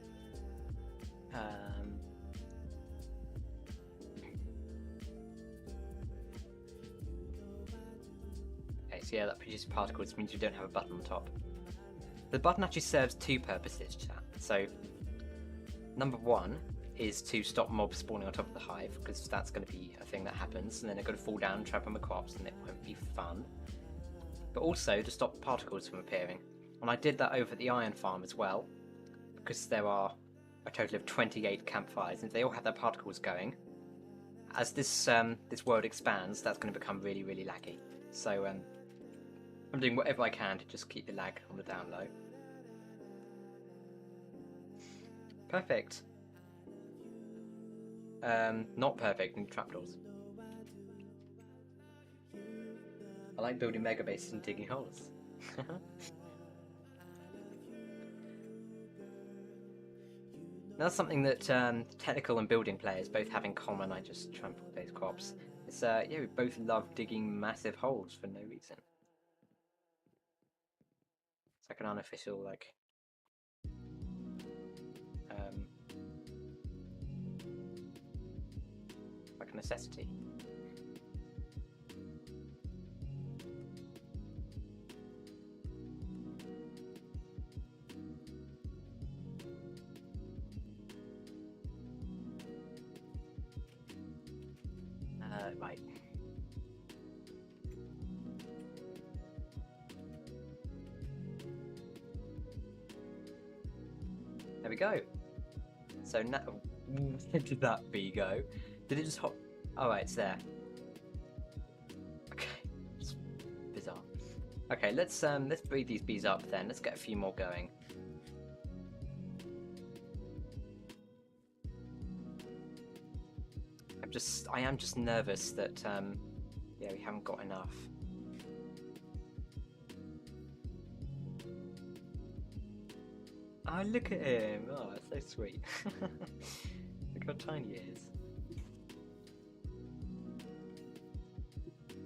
A: Okay, so yeah, that produces particles, which means you don't have a button on the top. The button actually serves 2 purposes, chat. So, number 1 is to stop mobs spawning on top of the hive, because that's going to be a thing that happens, and then they're going to fall down and trap on the crops, and it won't be fun. But also to stop particles from appearing. And I did that over at the iron farm as well, because there are a total of 28 campfires, and if they all have their particles going, as this this world expands, that's going to become really, really laggy. So I'm doing whatever I can to just keep the lag on the down low. Perfect. Not perfect, need trapdoors. I like building mega bases and digging holes. That's something that technical and building players both have in common. I just trampled those crops. It's yeah, we both love digging massive holes for no reason. It's like an unofficial like a necessity. Right. There we go. So now, where did that bee go? Did it just hop? Oh, right, it's there. Okay, it's bizarre. Okay, let's breed these bees up then. Let's get a few more going. I am just nervous that yeah, we haven't got enough. Oh, look at him! Oh, that's so sweet. Look how tiny he is.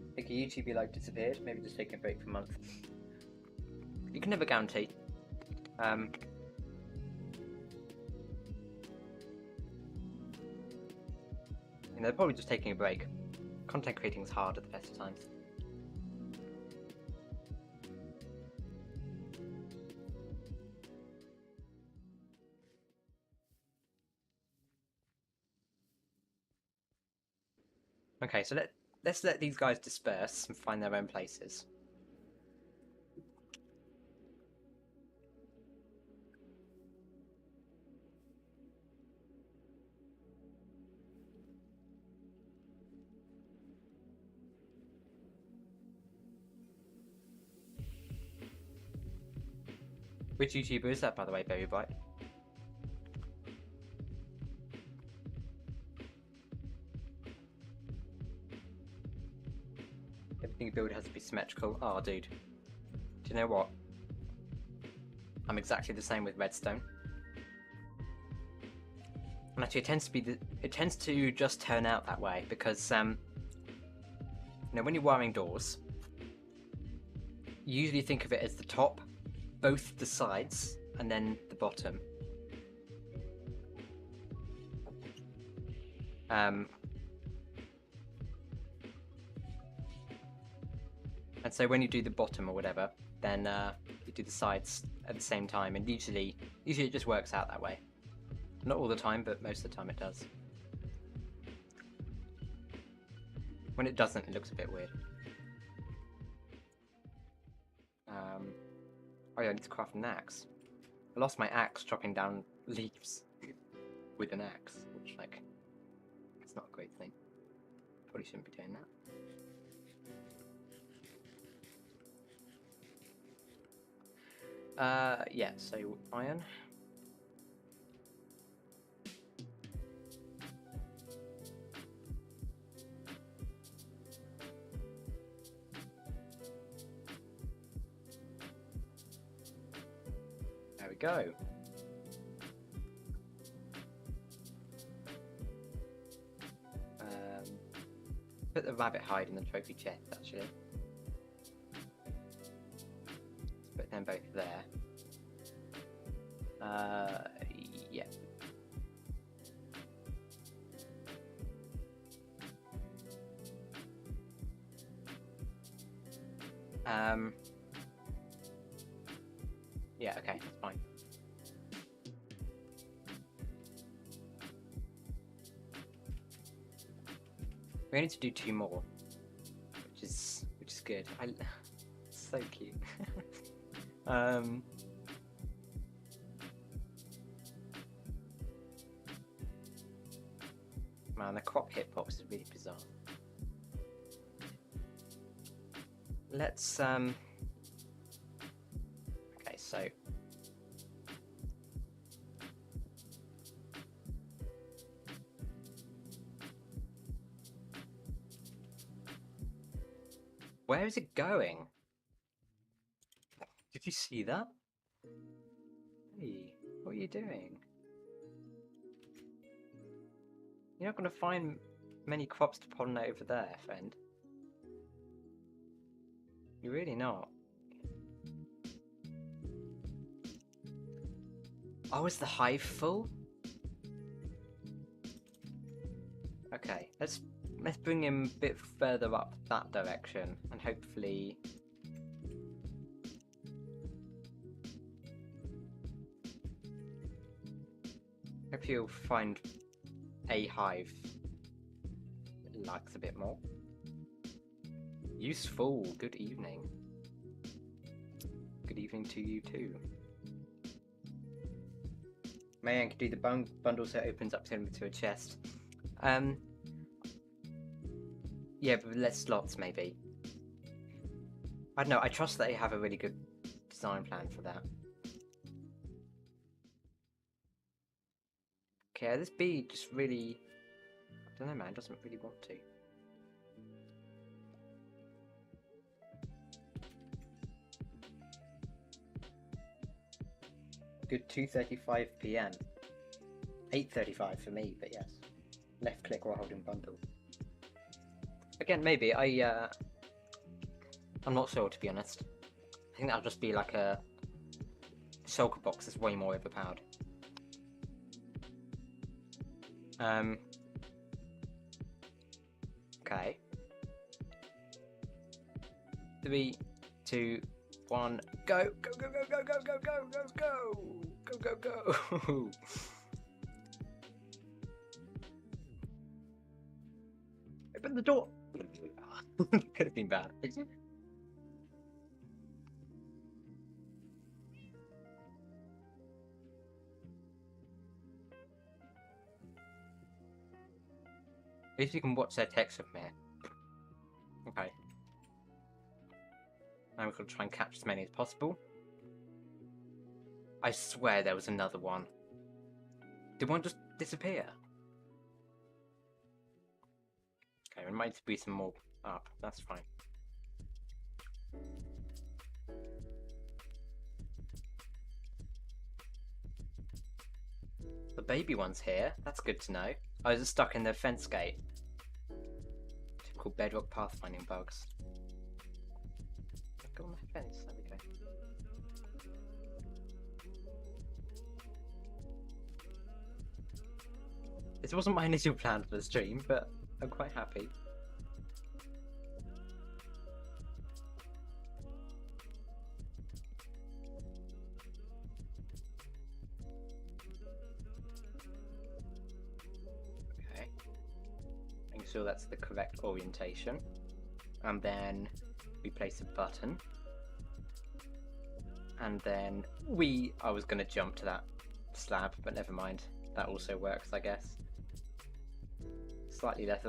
A: I think YouTube like disappeared. Maybe just taking a break for a month. You can never guarantee. You know, they're probably just taking a break. Content creating is hard at the best of times. Okay, so let's let these guys disperse and find their own places. Which YouTuber is that, by the way, Baby Bite? Everything you build has to be symmetrical. Oh, dude. Do you know what? I'm exactly the same with redstone. And actually, it tends to just turn out that way because you know, when you're wiring doors, you usually think of it as the top, both the sides, and then the bottom. And so when you do the bottom or whatever, then you do the sides at the same time, and usually it just works out that way. Not all the time, but most of the time it does. When it doesn't, it looks a bit weird. Oh yeah, I need to craft an axe. I lost my axe chopping down leaves with an axe, which, like, it's not a great thing. Probably shouldn't be doing that. Yeah, so iron. There we go. Put the rabbit hide in the trophy chest, actually. Let's put them both there. Yeah. Yeah, okay, that's fine. We need to do 2 more, which is good. It's so cute. Man, the crop hitbox is really bizarre. Let's okay, so where is it going? Did you see that? Hey, what are you doing? You're not going to find many crops to pollinate over there, friend. You're really not. Oh, is the hive full? Okay, let's bring him a bit further up that direction, and hopefully you'll find a hive that likes a bit more. Useful. Good evening. Good evening to you too. Mayan can do the bundle so it opens up to a chest. Yeah, but with less slots maybe. I don't know, I trust that they have a really good design plan for that. Okay, this bee just really... I don't know, man, doesn't really want to. Good 2:35 PM. 8:35 for me, but yes. Left click while holding bundle. Again, maybe I'm not sure, to be honest. I think that'll just be like a shulker box that's way more overpowered. Okay. 3, 2, 1, go! Go, go, go, go, go, go, go, go, go! Go, go, go! Open the door! Could have been bad. At least you can watch their text from here. Okay. Now we're going to try and catch as many as possible. I swear there was another one. Did one just disappear? Okay, there might be some more up. That's fine. The baby one's here. That's good to know. I was stuck in the fence gate. Typical bedrock pathfinding bugs. Go on the fence. There we go. This wasn't my initial plan for the stream, but I'm quite happy. Okay. Making sure that's the correct orientation. And then we place a button. And then I was going to jump to that slab, but never mind. That also works, I guess. Slightly less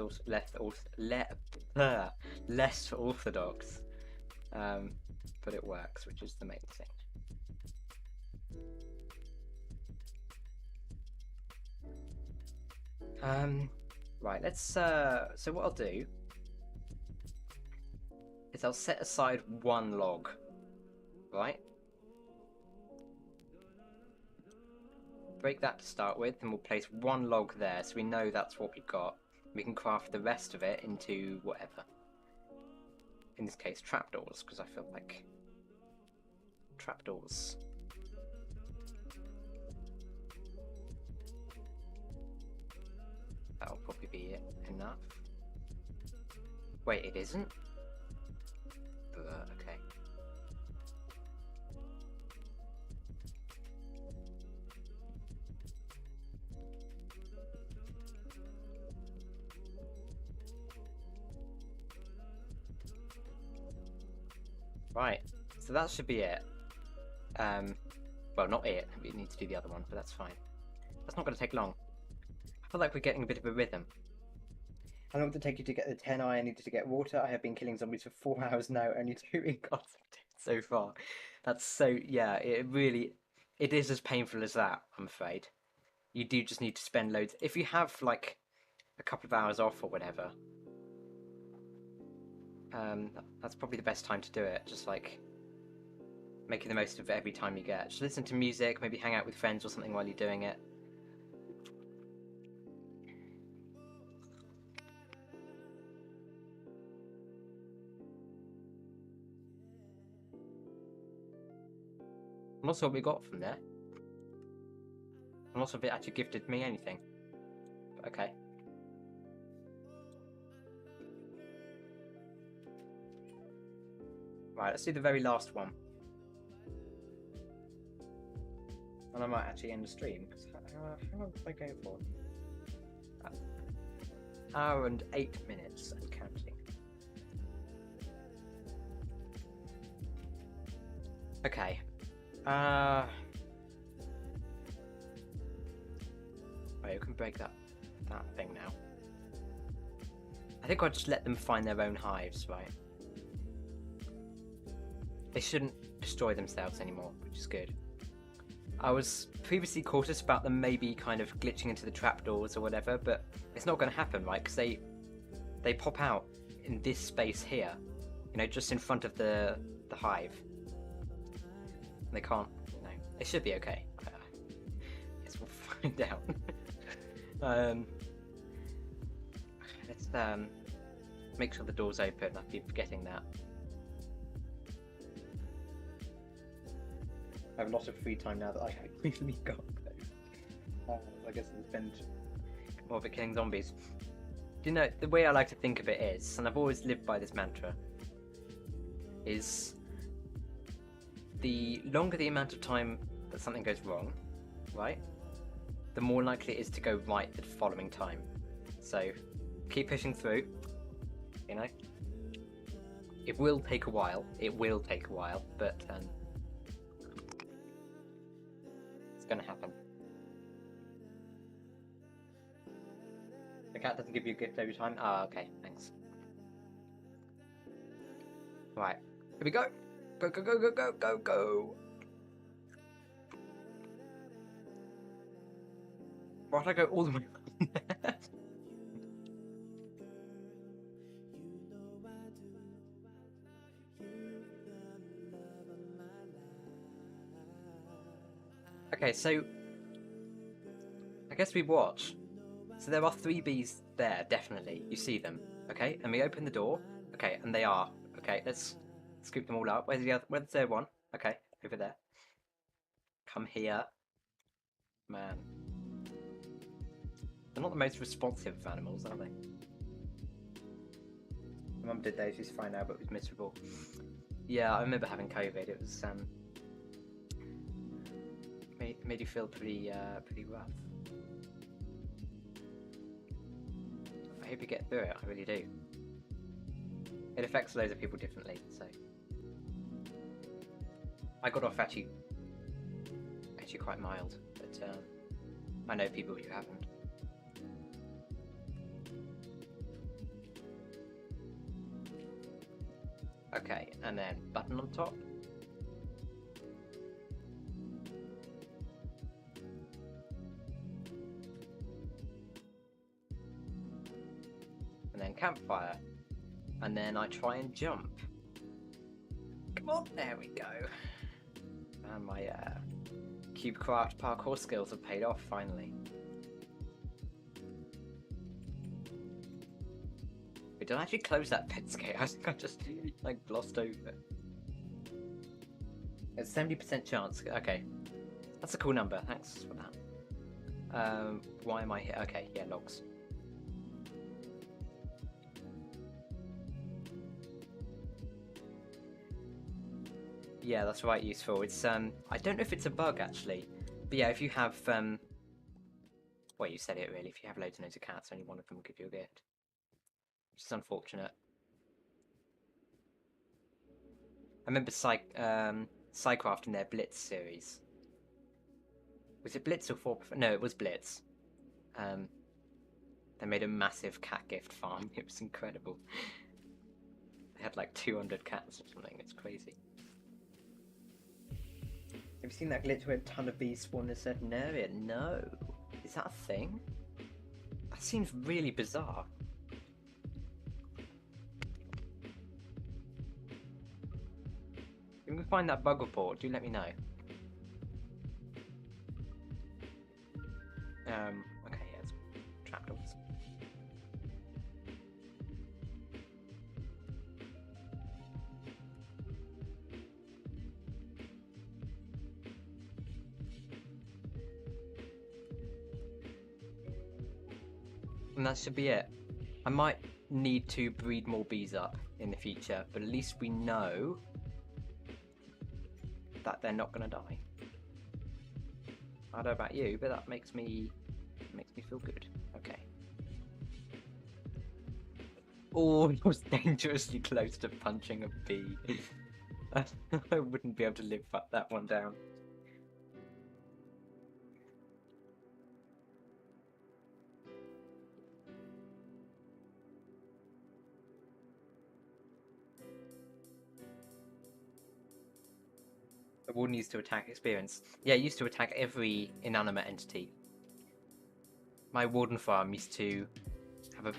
A: orthodox, but it works, which is the main thing. Right, let's so what I'll do is I'll set aside one log, right? Break that to start with, and we'll place one log there so we know that's what we've got. We can craft the rest of it into whatever. In this case, trapdoors, because I feel like trapdoors. That'll probably be enough. Wait, it isn't? Okay. Right, so that should be it. Well, not it. We need to do the other one, but that's fine. That's not going to take long. I feel like we're getting a bit of a rhythm. How long did it take you to get the 10 I needed to get water? I have been killing zombies for 4 hours now, only 2 ingots so far. That's so, yeah, it is as painful as that, I'm afraid. You do just need to spend loads. If you have, like, a couple of hours off or whatever, that's probably the best time to do it. Just, like, making the most of every time you get. Just listen to music, maybe hang out with friends or something while you're doing it. I'm not sure what we got from there. I'm not sure if it actually gifted me anything. But okay. Right, let's do the very last one. And I might actually end the stream. How long did I go for? Hour and 8 minutes and counting. Okay. Right, you can break that thing now. I think I'll just let them find their own hives, right? They shouldn't destroy themselves anymore, which is good. I was previously cautious about them maybe kind of glitching into the trapdoors or whatever, but it's not going to happen, right? Because they pop out in this space here, you know, just in front of the hive. They can't, you know, it should be okay. Guess we'll find out. Let's make sure the door's open. I keep forgetting that. I have a lot of free time now that I really got. I guess I'll spend more of it killing zombies. Do you know, the way I like to think of it is, and I've always lived by this mantra, is the longer the amount of time that something goes wrong, right, the more likely it is to go right the following time. So keep pushing through, you know. It will take a while, but it's gonna happen. The cat doesn't give you a gift every time? Ah, okay, thanks. Right, here we go. Go, go, go, go, go, go, go. Why'd I go all the way around there? Okay, so I guess we watch. So there are 3 bees there, definitely. You see them, okay? And we open the door, okay, and they are. Okay, let's scoop them all up. Where's the other? Where's the one? Okay, over there. Come here, man. They're not the most responsive of animals, are they? My mum did those. She's fine now, but it was miserable. Yeah, I remember having COVID. It was made you feel pretty rough. I hope you get through it. I really do. It affects loads of people differently, so I got off actually quite mild, but I know people who haven't. Okay, and then button on top. And then campfire. And then I try and jump. Come on, there we go. And my CubeCraft parkour skills have paid off finally. We did I actually close that Petscape? I think I just like glossed over it. There's 70% chance. Okay, that's a cool number. Thanks for that. Why am I here? Okay, yeah, logs. Yeah, that's right, useful. It's I don't know if it's a bug actually, but yeah, if you have well, you said it really. If you have loads and loads of cats, only one of them will give you a gift, which is unfortunate. I remember Psycraft in their Blitz series. Was it Blitz or 4? No, it was Blitz. They made a massive cat gift farm. It was incredible. They had like 200 cats or something. It's crazy. Have you seen that glitch where a ton of bees spawn in a certain area? No. Is that a thing? That seems really bizarre. If you can find that bug report, do let me know. Okay, yeah, it's trapdoors. And that should be it. I might need to breed more bees up in the future, but at least we know that they're not going to die. I don't know about you, but that makes me feel good. Okay. Oh, I was dangerously close to punching a bee. I wouldn't be able to live that one down. The warden used to attack experience. Yeah, it used to attack every inanimate entity. My warden farm used to have a...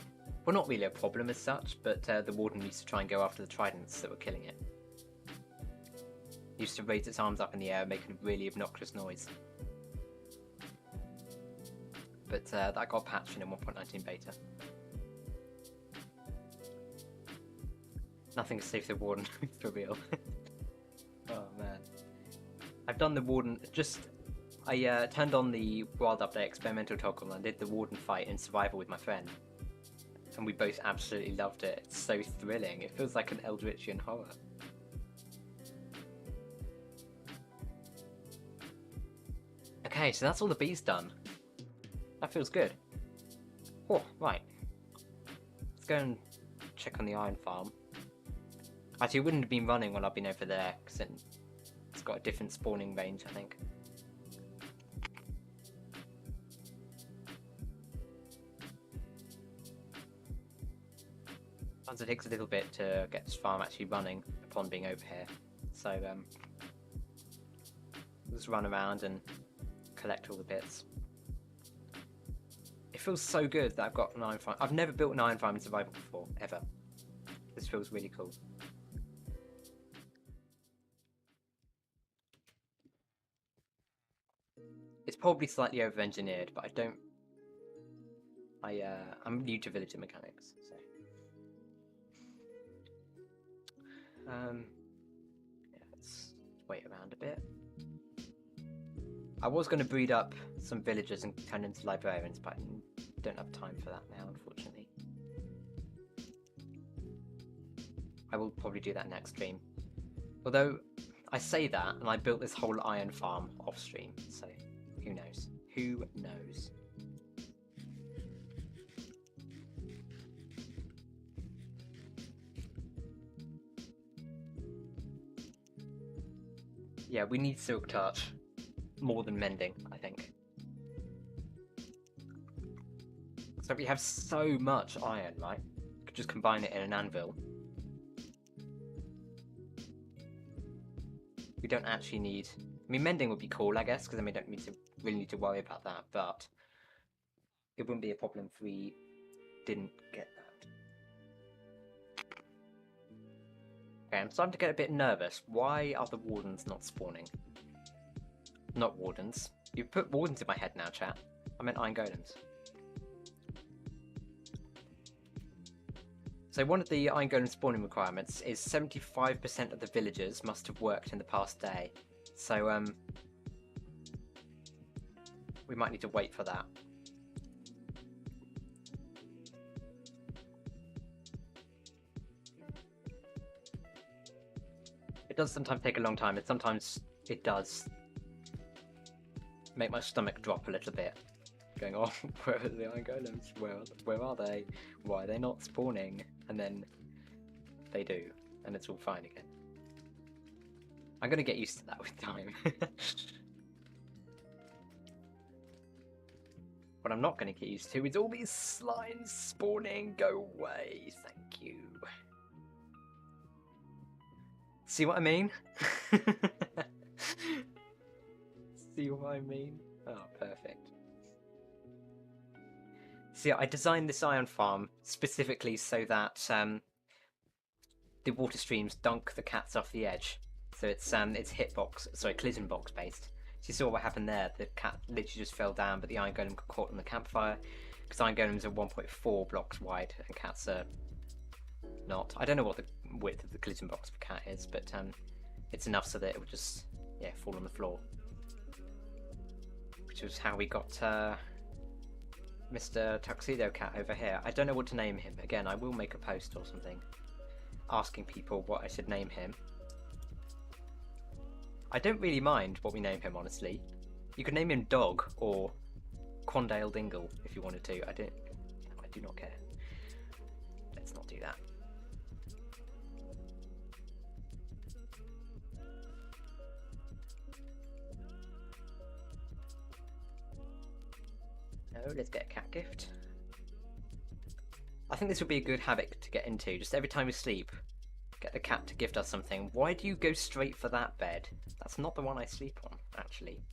A: well, not really a problem as such, but the warden used to try and go after the tridents that were killing it. It used to raise its arms up in the air, making a really obnoxious noise. But that got patched in 1.19 beta. Nothing to save the warden, for real. Oh man. I've done the warden, I turned on the Wild Update experimental toggle and did the warden fight in survival with my friend. And we both absolutely loved it. It's so thrilling. It feels like an Eldritchian horror. Okay, so that's all the bees done. That feels good. Oh, right. Let's go and check on the iron farm. Actually, it wouldn't have been running while I've been over there, because it's got a different spawning range, I think. Sometimes it takes a little bit to get this farm actually running upon being over here. So, just run around and collect all the bits. It feels so good that I've got an iron farm. I've never built an iron farm in survival before, ever. This feels really cool. It's probably slightly over-engineered, but I'm new to villager mechanics, so. Yeah, let's wait around a bit. I was going to breed up some villagers and turn into librarians, but I don't have time for that now, unfortunately. I will probably do that next stream. Although, I say that, and I built this whole iron farm off stream, so who knows? Who knows? Yeah, we need silk touch more than mending, I think. So we have so much iron, right? We could just combine it in an anvil. We don't actually need... I mean, mending would be cool, I guess, because then we don't really need to worry about that, but it wouldn't be a problem if we didn't get that. Okay, I'm starting to get a bit nervous. Why are the wardens not spawning? Not wardens. You put wardens in my head now, chat. I meant iron golems. So one of the iron golem spawning requirements is 75% of the villagers must have worked in the past day. So, we might need to wait for that. It does sometimes take a long time, and sometimes it does make my stomach drop a little bit. Going, oh, where are the iron golems? Where are they? Why are they not spawning? And then they do, and it's all fine again. I'm gonna get used to that with time. What I'm not going to get used to is all these slimes spawning. Go away, thank you. See what I mean? See what I mean? Oh, perfect. See, I designed this iron farm specifically so that the water streams dunk the cats off the edge. So it's collision box based. So you saw what happened there. The cat literally just fell down, but the iron golem got caught on the campfire. Because iron golems are 1.4 blocks wide, and cats are not. I don't know what the width of the collision box for a cat is, but it's enough so that it would just fall on the floor. Which was how we got Mr. Tuxedo Cat over here. I don't know what to name him. Again, I will make a post or something asking people what I should name him. I don't really mind what we name him, honestly. You could name him Dog or Quandale Dingle if you wanted to. I do not care. Let's not do that. No, let's get a cat gift. I think this would be a good habit to get into. Just every time we sleep, get the cat to gift us something. Why do you go straight for that bed? That's not the one I sleep on, actually.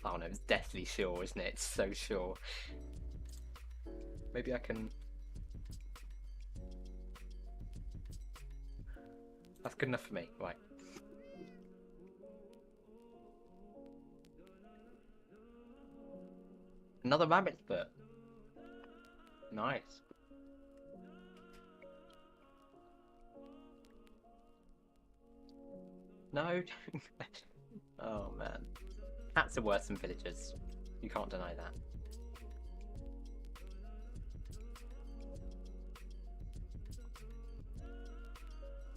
A: Oh no, it's deathly sure, isn't it? It's so sure. Maybe I can... That's good enough for me, right. Another rabbit's foot. Nice. No. Oh man. Cats are worse than villagers. You can't deny that.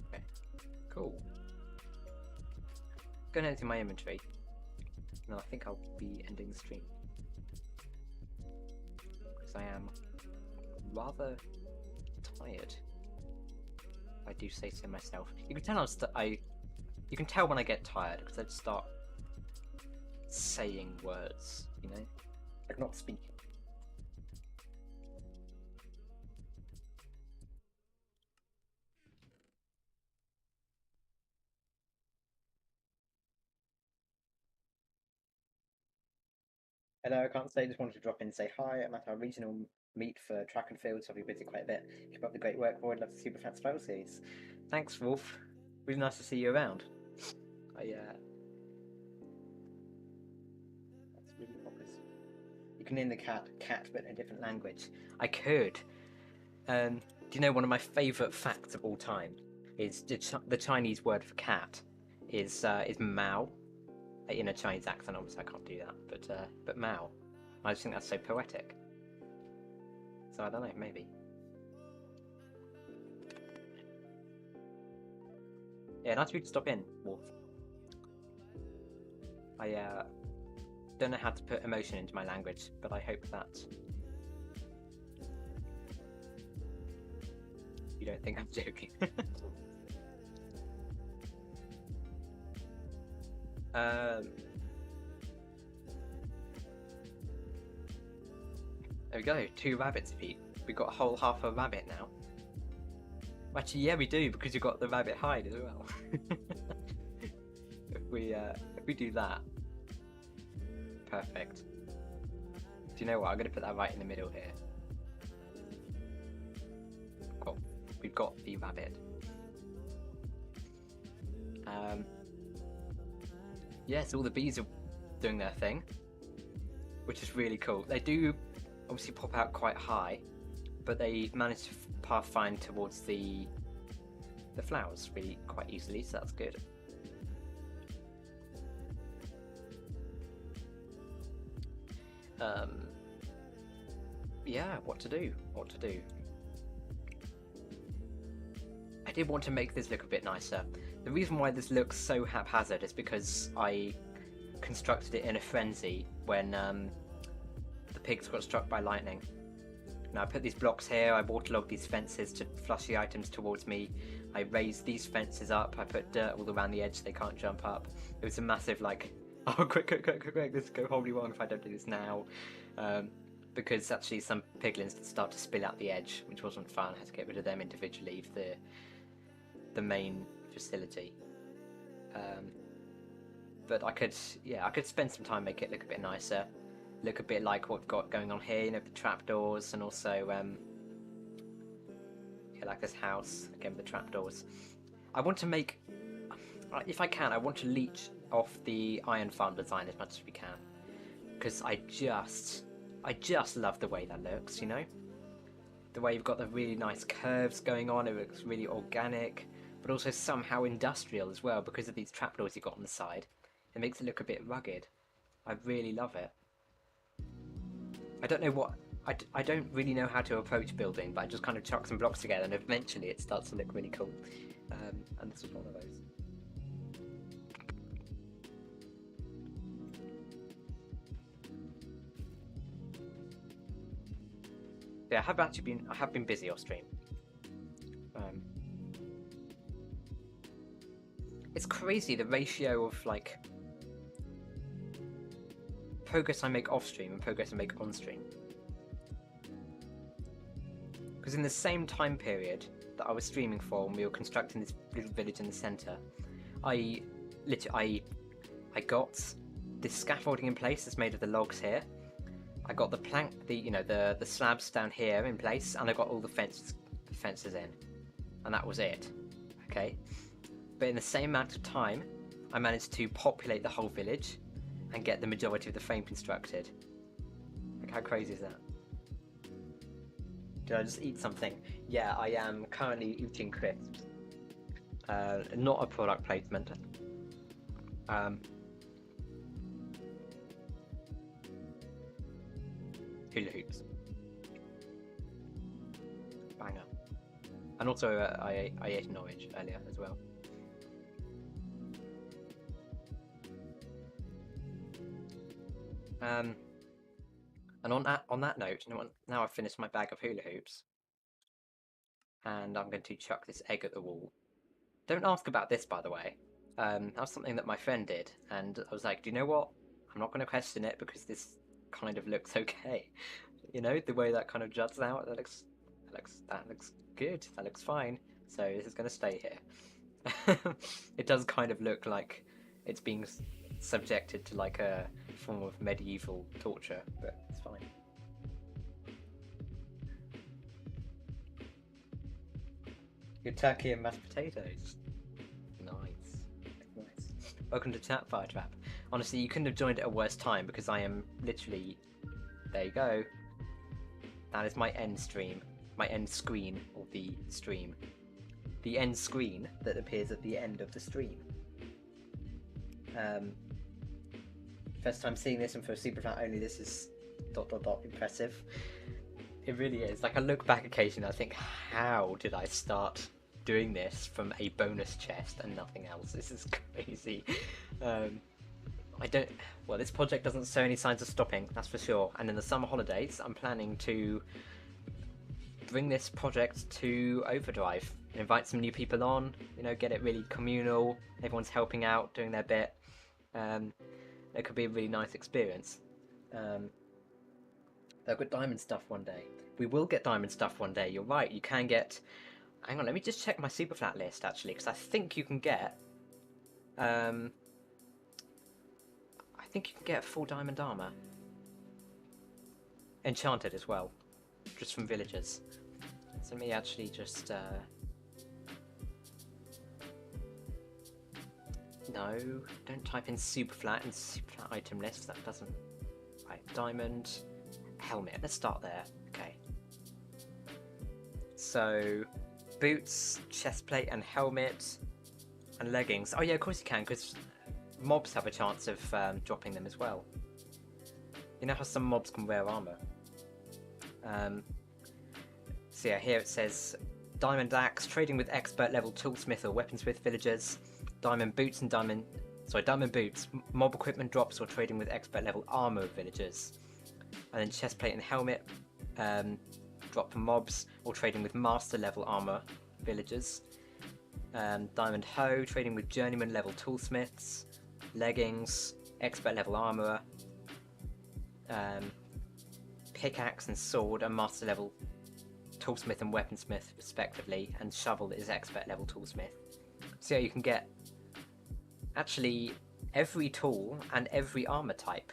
A: Okay. Cool. Going into my inventory. No, I think I'll be ending the stream. Because I am rather tired. I do say so myself. You can tell you can tell when I get tired because I just start saying words, you know, like not speaking. Hello, I can't say. Just wanted to drop in and say hi. I'm at our regional meet for track and field, so I'll be busy quite a bit. Keep up the great work, boy. Love the Superflat Spiral series. Thanks, Wolf. Really nice to see you around. That's really obvious. You can name the cat, but in a different language. I could. Do you know one of my favourite facts of all time is the Chinese word for cat is Mao. In a Chinese accent, obviously I can't do that, but Mao. I just think that's so poetic. So I don't know, maybe. Yeah, nice of you to stop in, Wolf. I don't know how to put emotion into my language, but I hope that you don't think I'm joking. There we go, 2 rabbits to eat. We've got a whole half a rabbit now. Actually, yeah, we do, because you've got the rabbit hide as well. if we do that, perfect. Do you know what? I'm going to put that right in the middle here. Cool. We've got the rabbit. Yes, all the bees are doing their thing, which is really cool. They do obviously pop out quite high, but they manage to pathfind towards the flowers really quite easily, so that's good. Yeah, what to do? I did want to make this look a bit nicer. The reason why this looks so haphazard is because I constructed it in a frenzy when the pigs got struck by lightning. Now I put these blocks here, I waterlogged these fences to flush the items towards me, I raised these fences up, I put dirt all around the edge so they can't jump up. It was a massive Oh, quick! This could go horribly wrong if I don't do this now. Because actually some piglins start to spill out the edge, which wasn't fun. I had to get rid of them individually for the main facility. But I could spend some time make it look a bit nicer, look a bit like what we've got going on here. You know, the trapdoors, and also like this house again with the trapdoors. I want to make, if I can, I want to leech off the iron farm design as much as we can, because I just love the way that looks. You know, the way you've got the really nice curves going on. It looks really organic, but also somehow industrial as well because of these trapdoors you've got on the side. It makes it look a bit rugged. I really love it. I don't know what... I don't really know how to approach building, but I just kind of chuck some blocks together and eventually it starts to look really cool. And this is one of those. Yeah, I have been busy off stream. It's crazy the ratio of like progress I make off stream and progress I make on stream. Because in the same time period that I was streaming for when we were constructing this little village in the centre, I got this scaffolding in place that's made of the logs here. I got the plank, the slabs down here in place, and I got all the fences in, and that was it. Okay, but in the same amount of time, I managed to populate the whole village and get the majority of the frame constructed. Like, how crazy is that? Did I just eat something? Yeah, I am currently eating crisps. Not a product placement. Hula hoops. Banger. And also, I ate an orange earlier as well. And on that note, now I've finished my bag of hula hoops, and I'm going to chuck this egg at the wall. Don't ask about this, by the way. That was something that my friend did, and I was like, do you know what? I'm not going to question it because this kind of looks okay. You know, the way that kind of juts out, that looks good. That looks fine. So this is going to stay here. It does kind of look like it's being subjected to like a form of medieval torture, but it's fine. Your turkey and mashed potatoes. Nice. Welcome to Chat Fire Trap. Honestly, you couldn't have joined at a worse time because I am literally... There you go. That is my end stream. My end screen of the stream. The end screen that appears at the end of the stream. First time seeing this, and for Superflat only, this is ... impressive. It really is. Like, I look back occasionally, I think, how did I start doing this from a bonus chest and nothing else? This is crazy. This project doesn't show any signs of stopping, that's for sure. And in the summer holidays, I'm planning to bring this project to overdrive, invite some new people on, get it really communal, everyone's helping out, doing their bit. It could be a really nice experience. They'll get diamond stuff one day. We will get diamond stuff one day, you're right, you can get... Hang on, let me just check my Superflat list, actually, because I think you can get... I think you can get full diamond armour. Enchanted as well, just from villagers. So let me actually just... No, don't type in Superflat in Superflat item list, that doesn't... Right, diamond, helmet, let's start there, okay. So, boots, chestplate and helmet, and leggings. Oh yeah, of course you can, because mobs have a chance of dropping them as well. You know how some mobs can wear armour? So yeah, here it says diamond axe, trading with expert level toolsmith or weaponsmith villagers, diamond boots and diamond boots, mob equipment drops or trading with expert level armour villagers, and then chestplate and helmet drop for mobs or trading with master level armour villagers, diamond hoe, trading with journeyman level toolsmiths, leggings, expert level armourer, pickaxe and sword are master level toolsmith and weaponsmith respectively, and shovel is expert level toolsmith. So yeah, you can get actually every tool and every armor type,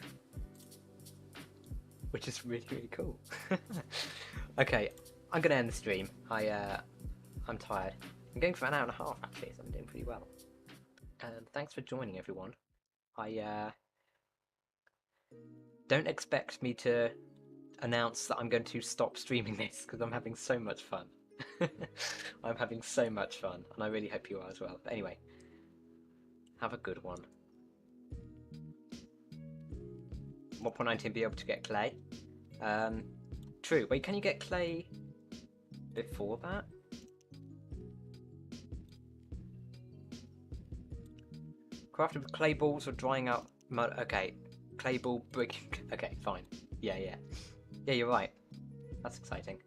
A: which is really, really cool. Okay, I'm gonna end the stream. I'm tired. I'm going for an hour and a half actually, so I'm doing pretty well. Thanks for joining, everyone. I don't expect me to announce that I'm going to stop streaming this because I'm having so much fun. I'm having so much fun, and I really hope you are as well. But anyway, have a good one. 1.19 be able to get clay. True. Wait, can you get clay before that? Crafted with clay balls or drying up mud. Okay, clay ball breaking. Okay, fine. Yeah, you're right. That's exciting.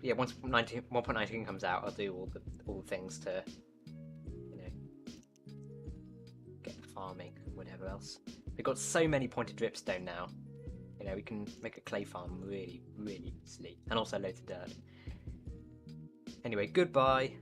A: Yeah, once 1.19 comes out, I'll do all the things to, you know, get the farming and whatever else. We've got so many pointed dripstone now. You know, we can make a clay farm really, really easily, and also loads of dirt. Anyway, goodbye.